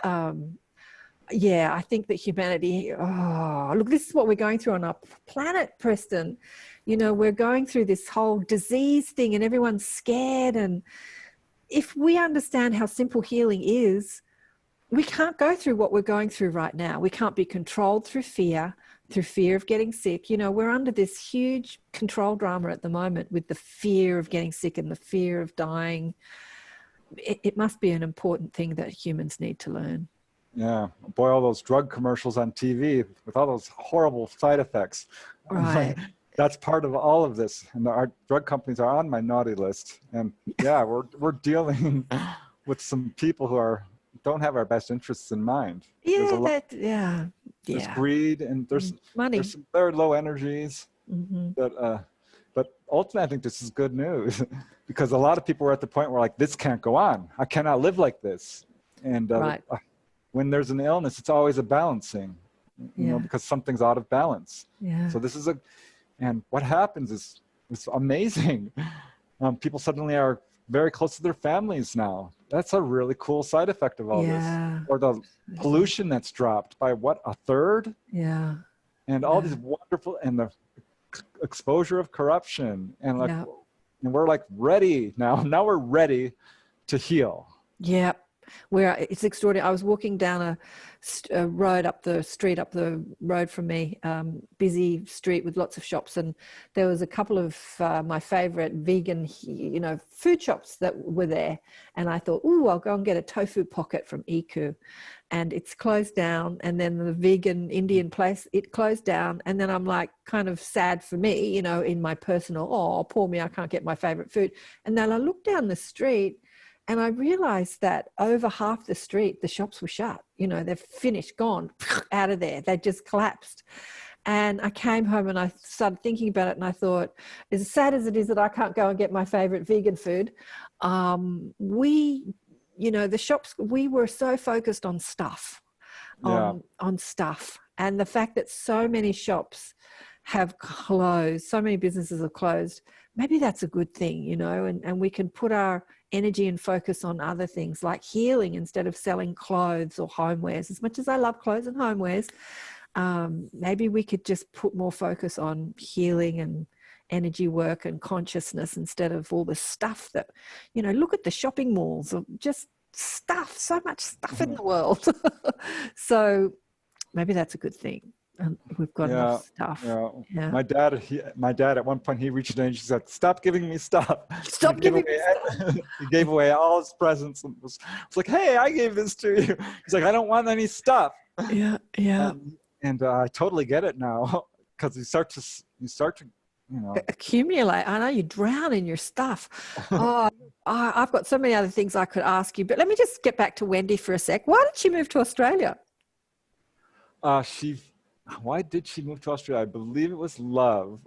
yeah, I think that humanity, look, this is what we're going through on our planet, Preston. You know, we're going through this whole disease thing, and everyone's scared. And if we understand how simple healing is, we can't go through what we're going through right now. We can't be controlled through fear of getting sick. You know, we're under this huge control drama at the moment with the fear of getting sick and the fear of dying. It must be an important thing that humans need to learn. Yeah, boy, all those drug commercials on TV with all those horrible side effects. Right. That's part of all of this, and our drug companies are on my naughty list. And yeah, we're dealing with some people who don't have our best interests in mind. Yeah, there's greed, and there's money. There's some very low energies. But ultimately, I think this is good news because a lot of people are at the point where like, this can't go on. I cannot live like this. And when there's an illness, it's always a balancing, you know, because something's out of balance. Yeah. So this is and what happens is it's amazing. People suddenly are very close to their families now. That's a really cool side effect of all this. Or the pollution that's dropped by a third? Yeah. And all these wonderful, and the exposure of corruption, and like, and we're like ready now. Now we're ready to heal. Yeah. It's extraordinary. I was walking down a road up the road from me, busy street with lots of shops, and there was a couple of my favorite vegan, you know, food shops that were there. And I thought, I'll go and get a tofu pocket from Iku, and it's closed down. And then the vegan Indian place, it closed down. And then I'm like, kind of sad for me, you know, in my personal, poor me, I can't get my favorite food. And then I looked down the street, and I realized that over half the street, the shops were shut. You know, they're finished, gone, out of there. They just collapsed. And I came home and I started thinking about it, and I thought, as sad as it is that I can't go and get my favorite vegan food, you know, the shops, we were so focused on stuff, on stuff. And the fact that so many shops have closed, so many businesses have closed, maybe that's a good thing, you know, and we can put our energy and focus on other things like healing instead of selling clothes or homewares. As much as I love clothes and homewares, maybe we could just put more focus on healing and energy work and consciousness instead of all the stuff that, you know, look at the shopping malls of just stuff, so much stuff in the world. So maybe that's a good thing. We've got enough stuff. Yeah. My dad at one point, he reached out and he said, "Stop giving me stuff." Stop giving me stuff. He gave away all his presents and was like, "Hey, I gave this to you." He's like, "I don't want any stuff." Yeah. And I totally get it now, because you start to, you know, accumulate. I know, you drown in your stuff. I've got so many other things I could ask you, but let me just get back to Wendy for a sec. Why did she move to Australia? Why did she move to Australia? I believe it was love.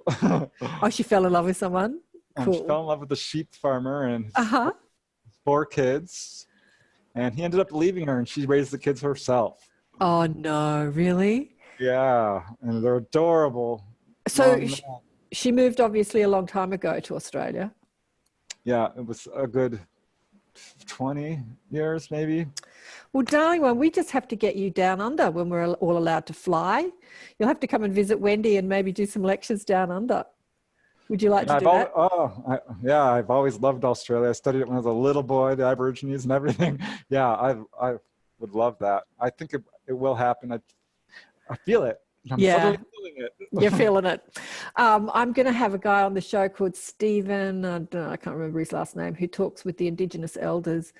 She fell in love with someone? Cool. She fell in love with a sheep farmer and 4 kids. And he ended up leaving her, and she raised the kids herself. Oh, no, really? Yeah, and they're adorable. So she moved obviously a long time ago to Australia. Yeah, it was a good 20 years maybe. Well, darling one, we just have to get you down under when we're all allowed to fly. You'll have to come and visit Wendy and maybe do some lectures down under. Would you like to do that? I've always loved Australia. I studied it when I was a little boy, the Aborigines and everything. Yeah, I would love that. I think it will happen. I feel it. I'm suddenly feeling it. You're feeling it. I'm going to have a guy on the show called Stephen, I can't remember his last name, who talks with the Indigenous elders.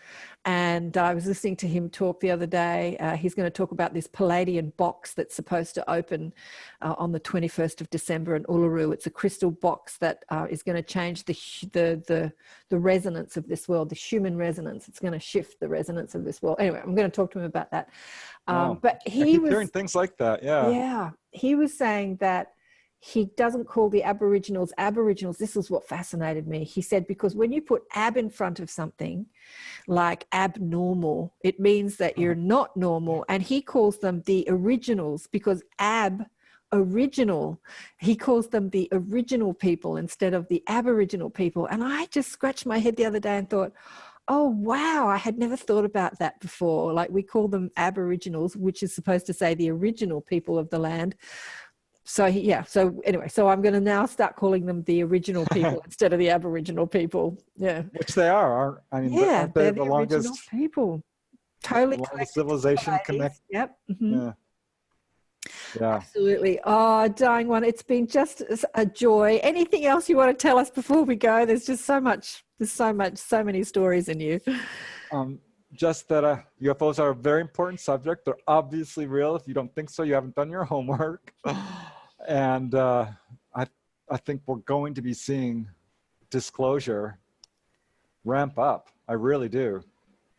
And I was listening to him talk the other day. He's going to talk about this Palladian box that's supposed to open on the 21st of December in Uluru. It's a crystal box that is going to change the resonance of this world, the human resonance. It's going to shift the resonance of this world. Anyway, I'm going to talk to him about that. But I keep hearing things like that. Yeah. He was saying that he doesn't call the Aboriginals. This is what fascinated me. He said, because when you put ab in front of something like abnormal, it means that you're not normal. And he calls them the originals because original, he calls them the original people instead of the Aboriginal people. And I just scratched my head the other day and thought, oh, wow, I had never thought about that before. Like we call them Aboriginals, which is supposed to say the original people of the land. So anyway, I'm going to now start calling them the original people instead of the Aboriginal people. Yeah. Which they are. I mean, aren't they the longest original people? Totally. The longest civilization connect. Yep. Mm-hmm. Yeah. Absolutely. Oh, dying one. It's been just a joy. Anything else you want to tell us before we go? There's just so many stories in you. Just that UFOs are a very important subject. They're obviously real. If you don't think so, you haven't done your homework. And I think we're going to be seeing disclosure ramp up. I really do.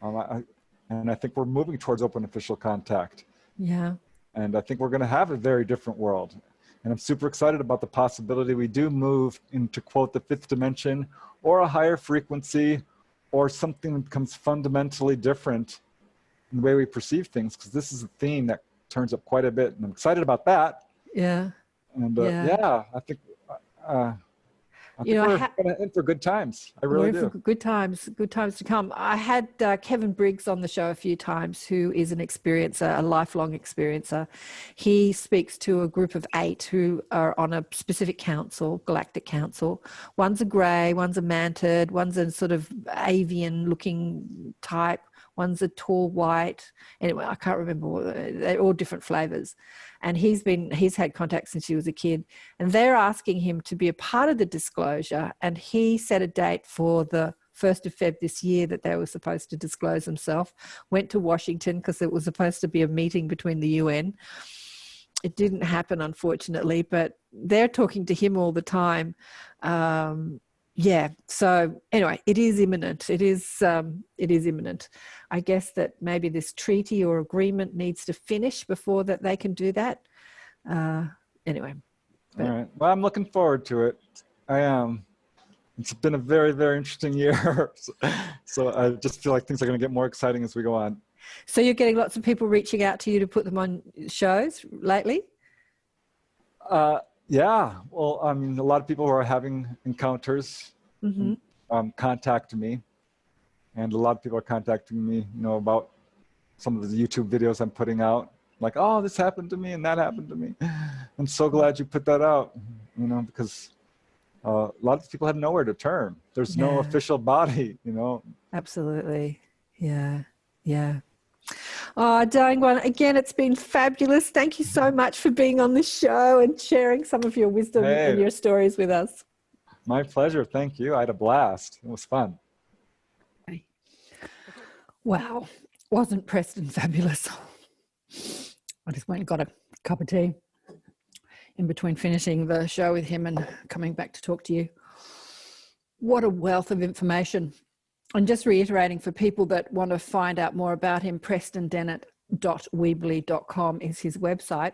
And I think we're moving towards open official contact. Yeah. And I think we're going to have a very different world. And I'm super excited about the possibility we do move into, quote, the fifth dimension or a higher frequency or something that becomes fundamentally different in the way we perceive things, because this is a theme that turns up quite a bit. And I'm excited about that. Yeah. And I think we're in for good times. I really do. Good times to come. I had Kevin Briggs on the show a few times, who is an experiencer, a lifelong experiencer. He speaks to a group of 8 who are on a specific council, galactic council. One's a grey, one's a mantid, one's a sort of avian-looking type, one's a tall white. Anyway, I can't remember. They're all different flavours. And he's had contact since he was a kid, and they're asking him to be a part of the disclosure. And he set a date for the 1st of Feb this year that they were supposed to disclose himself. Went to Washington because it was supposed to be a meeting between the UN. It didn't happen, unfortunately, but they're talking to him all the time. So anyway, it is imminent. It is imminent. I guess that maybe this treaty or agreement needs to finish before that they can do that. Anyway. All right. Well, I'm looking forward to it. I am. It's been a very, very interesting year. So I just feel like things are going to get more exciting as we go on. So you're getting lots of people reaching out to you to put them on shows lately? Yeah, well, I mean, a lot of people who are having encounters contact me, and a lot of people are contacting me, about some of the YouTube videos I'm putting out. Like, oh, this happened to me and that happened to me. I'm so glad you put that out, because a lot of people have nowhere to turn. There's no official body, Absolutely. Yeah. Oh, dying one. Again, it's been fabulous. Thank you so much for being on the show and sharing some of your wisdom and your stories with us. My pleasure. Thank you. I had a blast. It was fun. Wow. Wasn't Preston fabulous? I just went and got a cup of tea in between finishing the show with him and coming back to talk to you. What a wealth of information. And just reiterating for people that want to find out more about him, PrestonDennett.weebly.com is his website,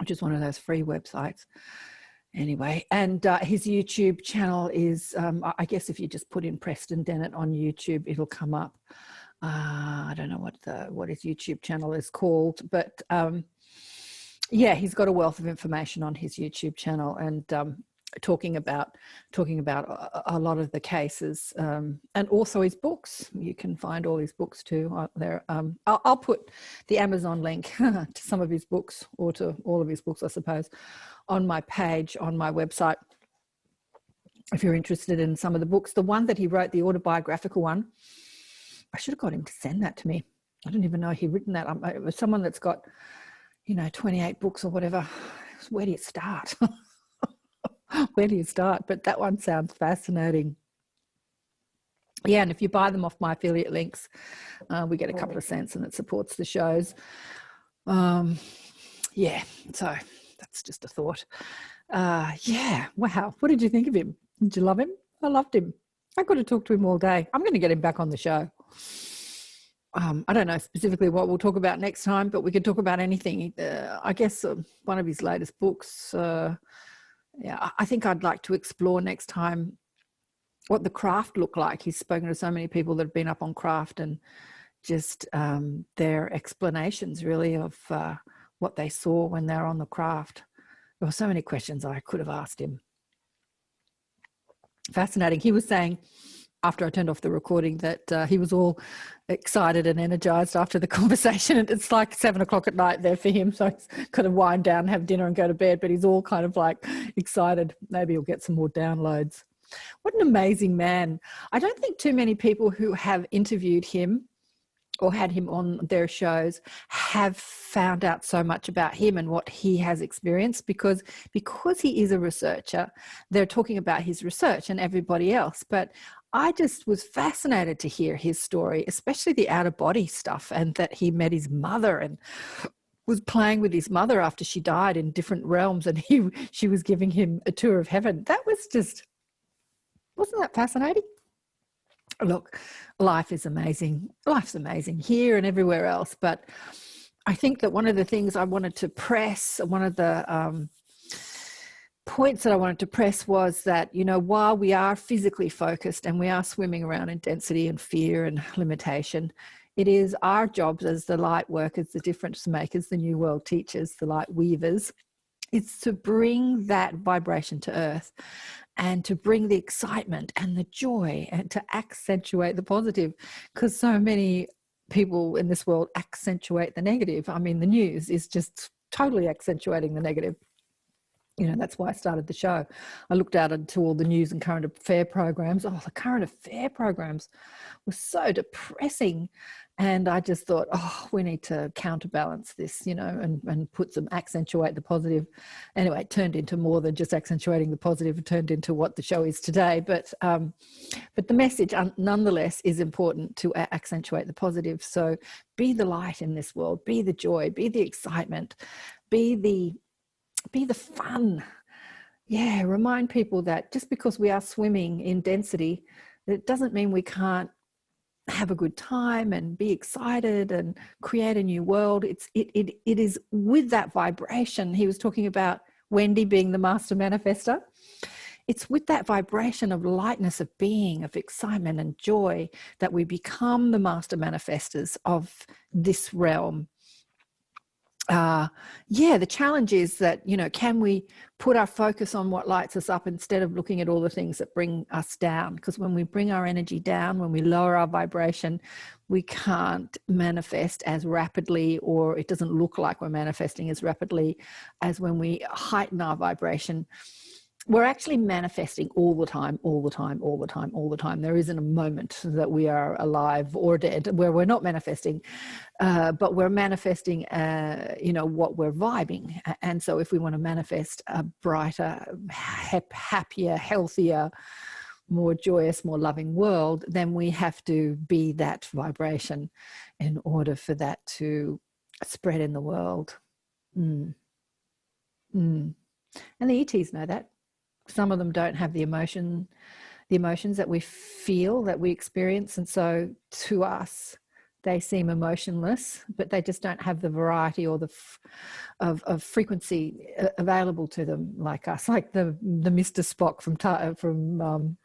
which is one of those free websites. Anyway, and his YouTube channel is, I guess if you just put in Preston Dennett on YouTube, it'll come up. I don't know what his YouTube channel is called, but he's got a wealth of information on his YouTube channel, and talking about a lot of the cases, and also his books. You can find all his books too there. I'll put the Amazon link to some of his books, or to all of his books, I suppose, on my page on my website. if you're interested in some of the books. The one that he wrote, the autobiographical one, I should have got him to send that to me. I didn't even know he'd written that. It was someone that's got, 28 books or whatever. Where do you start? Where do you start? But that one sounds fascinating. Yeah, and if you buy them off my affiliate links, we get a couple of cents and it supports the shows. Yeah, so that's just a thought. Yeah, wow. What did you think of him? Did you love him? I loved him. I could have talked to him all day. I'm going to get him back on the show. I don't know specifically what we'll talk about next time, but we could talk about anything. I guess one of his latest books, yeah, I think I'd like to explore next time what the craft looked like. He's spoken to so many people that have been up on craft and just their explanations really of what they saw when they're on the craft. There were so many questions I could have asked him. Fascinating. He was saying, after I turned off the recording, that he was all excited and energized after the conversation. And it's like 7 o'clock at night there for him. So he's got to wind down, have dinner and go to bed, but he's all kind of like excited. Maybe he'll get some more downloads. What an amazing man. I don't think too many people who have interviewed him or had him on their shows have found out so much about him and what he has experienced, because he is a researcher, they're talking about his research and everybody else. But I just was fascinated to hear his story, especially the out-of-body stuff, and that he met his mother and was playing with his mother after she died in different realms, and she was giving him a tour of heaven. That was just, wasn't that fascinating? Look, life is amazing. Life's amazing here and everywhere else. But I think that one of the things I wanted to press, one of the points that I wanted to press was that, while we are physically focused and we are swimming around in density and fear and limitation, it is our jobs as the light workers, the difference makers, the new world teachers, the light weavers, it's to bring that vibration to earth and to bring the excitement and the joy and to accentuate the positive, because so many people in this world accentuate the negative. I mean, the news is just totally accentuating the negative. That's why I started the show. I looked out into all the news and current affair programs. Oh, the current affair programs were so depressing. And I just thought, we need to counterbalance this, and accentuate the positive. Anyway, it turned into more than just accentuating the positive. It turned into what the show is today. But the message, nonetheless, is important to accentuate the positive. So be the light in this world. Be the joy. Be the excitement. Be the fun. Yeah, remind people that just because we are swimming in density, it doesn't mean we can't have a good time and be excited and create a new world. It is with that vibration. He was talking about Wendy being the master manifester. It's with that vibration of lightness of being, of excitement and joy, that we become the master manifestors of this realm. The challenge is that, can we put our focus on what lights us up instead of looking at all the things that bring us down? Because when we bring our energy down, when we lower our vibration, we can't manifest as rapidly, or it doesn't look like we're manifesting as rapidly as when we heighten our vibration. We're actually manifesting all the time. There isn't a moment that we are alive or dead where we're not manifesting, but we're manifesting, what we're vibing. And so if we want to manifest a brighter, happier, healthier, more joyous, more loving world, then we have to be that vibration in order for that to spread in the world. And the ETs know that. Some of them don't have the emotions that we feel, that we experience. And so to us, they seem emotionless, but they just don't have the variety or the of frequency available to them like us, like the Mr. Spock from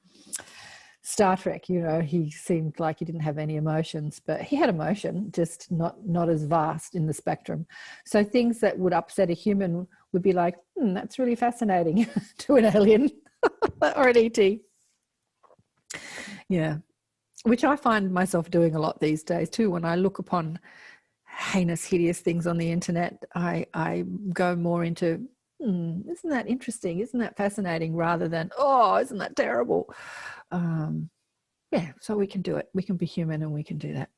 Star Trek. He seemed like he didn't have any emotions, but he had emotion, just not as vast in the spectrum. So things that would upset a human would be like, that's really fascinating to an alien or an ET. Yeah, which I find myself doing a lot these days too. When I look upon heinous, hideous things on the internet, I go more into isn't that interesting? Isn't that fascinating? Rather than, oh, isn't that terrible? Yeah, so we can do it. We can be human and we can do that.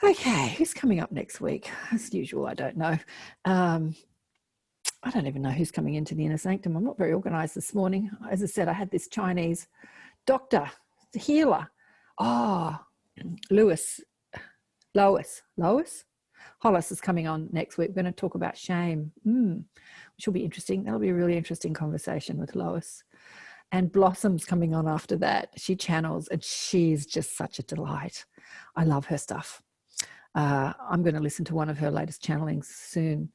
Okay, who's coming up next week? As usual, I don't know. I don't even know who's coming into the Inner Sanctum. I'm not very organised this morning. As I said, I had this Chinese doctor, the healer. Oh, Lois Hollis is coming on next week. We're going to talk about shame, which will be interesting. That'll be a really interesting conversation with Lois. And Blossom's coming on after that. She channels, and she's just such a delight. I love her stuff. I'm going to listen to one of her latest channelings soon.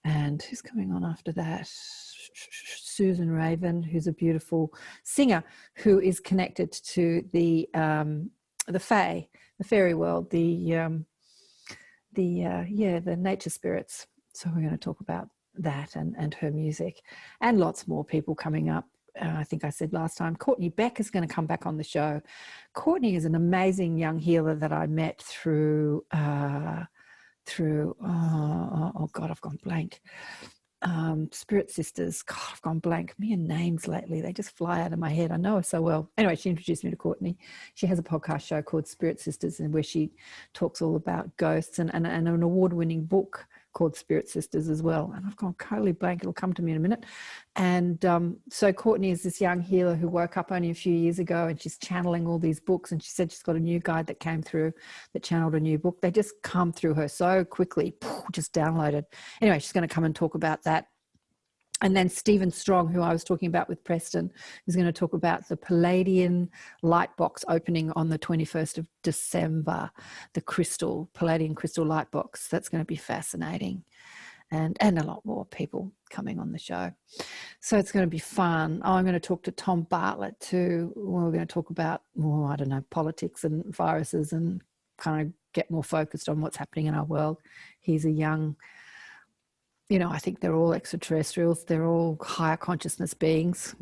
And who's coming on after that? Susan Raven, who's a beautiful singer who is connected to the fae, the fairy world, the nature spirits. So we're going to talk about that and her music, and lots more people coming up. I think I said last time, Courtney Beck is going to come back on the show. Courtney is an amazing young healer that I met through I've gone blank. Spirit Sisters. God, I've gone blank. Me and names lately, they just fly out of my head. I know her so well. Anyway, she introduced me to Courtney. She has a podcast show called Spirit Sisters, and where she talks all about ghosts, and an award-winning book called Spirit Sisters as well. And I've gone totally blank. It'll come to me in a minute. And so Courtney is this young healer who woke up only a few years ago, and she's channeling all these books. And she said she's got a new guide that came through that channeled a new book. They just come through her so quickly, just downloaded. Anyway, she's going to come and talk about that. And then Stephen Strong, who I was talking about with Preston, is going to talk about the Palladian light box opening on the 21st of December, the Palladian crystal light box. That's going to be fascinating. And a lot more people coming on the show. So it's going to be fun. I'm going to talk to Tom Bartlett too. We're going to talk about, politics and viruses, and kind of get more focused on what's happening in our world. He's a young... I think they're all extraterrestrials. They're all higher consciousness beings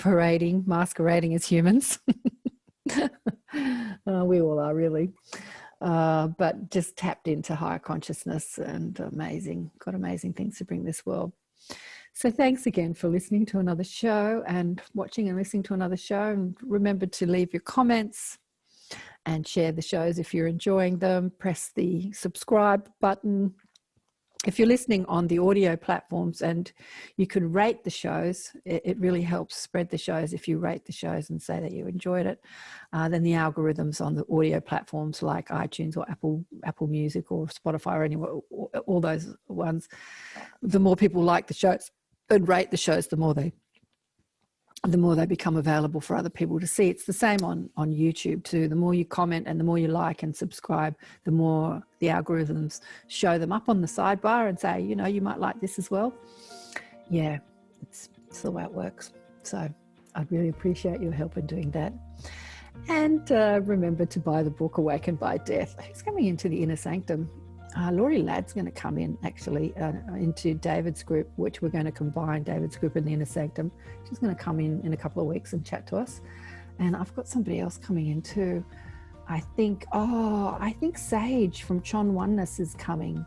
masquerading as humans. We all are, really. But just tapped into higher consciousness, and got amazing things to bring this world. So thanks again for listening to another show, and watching and listening to another show. And remember to leave your comments and share the shows if you're enjoying them. Press the subscribe button. If you're listening on the audio platforms, and you can rate the shows, it really helps spread the shows if you rate the shows and say that you enjoyed it. Then the algorithms on the audio platforms like iTunes or Apple Music or Spotify or all those ones, the more people like the shows and rate the shows, the more they become available for other people to see. It's the same on YouTube too. The more you comment and the more you like and subscribe, the more the algorithms show them up on the sidebar and say, you might like this as well. Yeah, it's the way it works. So I'd really appreciate your help in doing that. And remember to buy the book Awakened by Death. Who's coming into the Inner Sanctum? Laurie Ladd's going to come in actually into David's group, which we're going to combine David's group and the Inner Sanctum. She's going to come in a couple of weeks and chat to us. And I've got somebody else coming in too. I think Sage from Chon Oneness is coming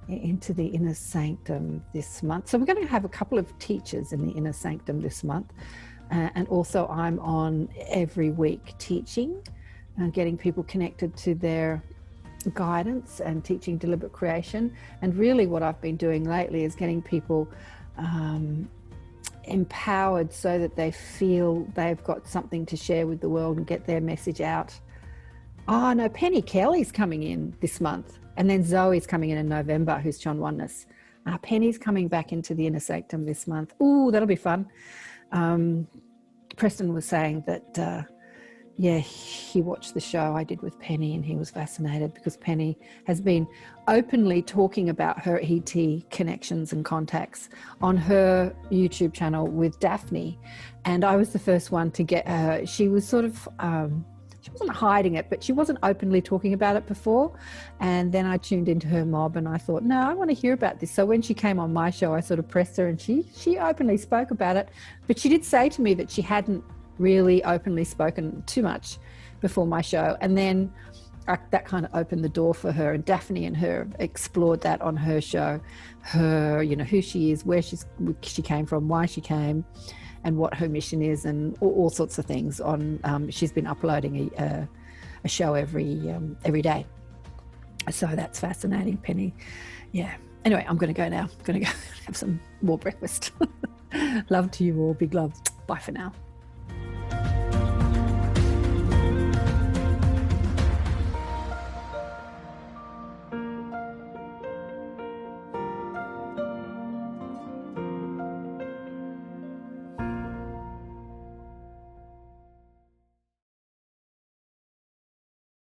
into the Inner Sanctum this month. So we're going to have a couple of teachers in the Inner Sanctum this month. And also I'm on every week teaching and getting people connected to their guidance and teaching deliberate creation. And really what I've been doing lately is getting people empowered so that they feel they've got something to share with the world and get their message out. Oh no, Penny Kelly's coming in this month, and then Zoe's coming in November, who's Chon Oneness. Penny's coming back into the Inner Sanctum this month. Ooh, that'll be fun. Preston was saying that he watched the show I did with Penny, and he was fascinated because Penny has been openly talking about her ET connections and contacts on her YouTube channel with Daphne. And I was the first one to get her. She was sort of, she wasn't hiding it, but she wasn't openly talking about it before. And then I tuned into her mob and I thought, no, I want to hear about this. So when she came on my show, I sort of pressed her, and she openly spoke about it. But she did say to me that she hadn't really openly spoken too much before my show. And then that kind of opened the door for her, and Daphne and her explored that on her show, her, you know, who she is, where she came from, why she came, and what her mission is, and all sorts of things on, she's been uploading a show every day. So that's fascinating, Penny. Yeah. Anyway, I'm going to go now. I'm going to go have some more breakfast. Love to you all. Big love. Bye for now.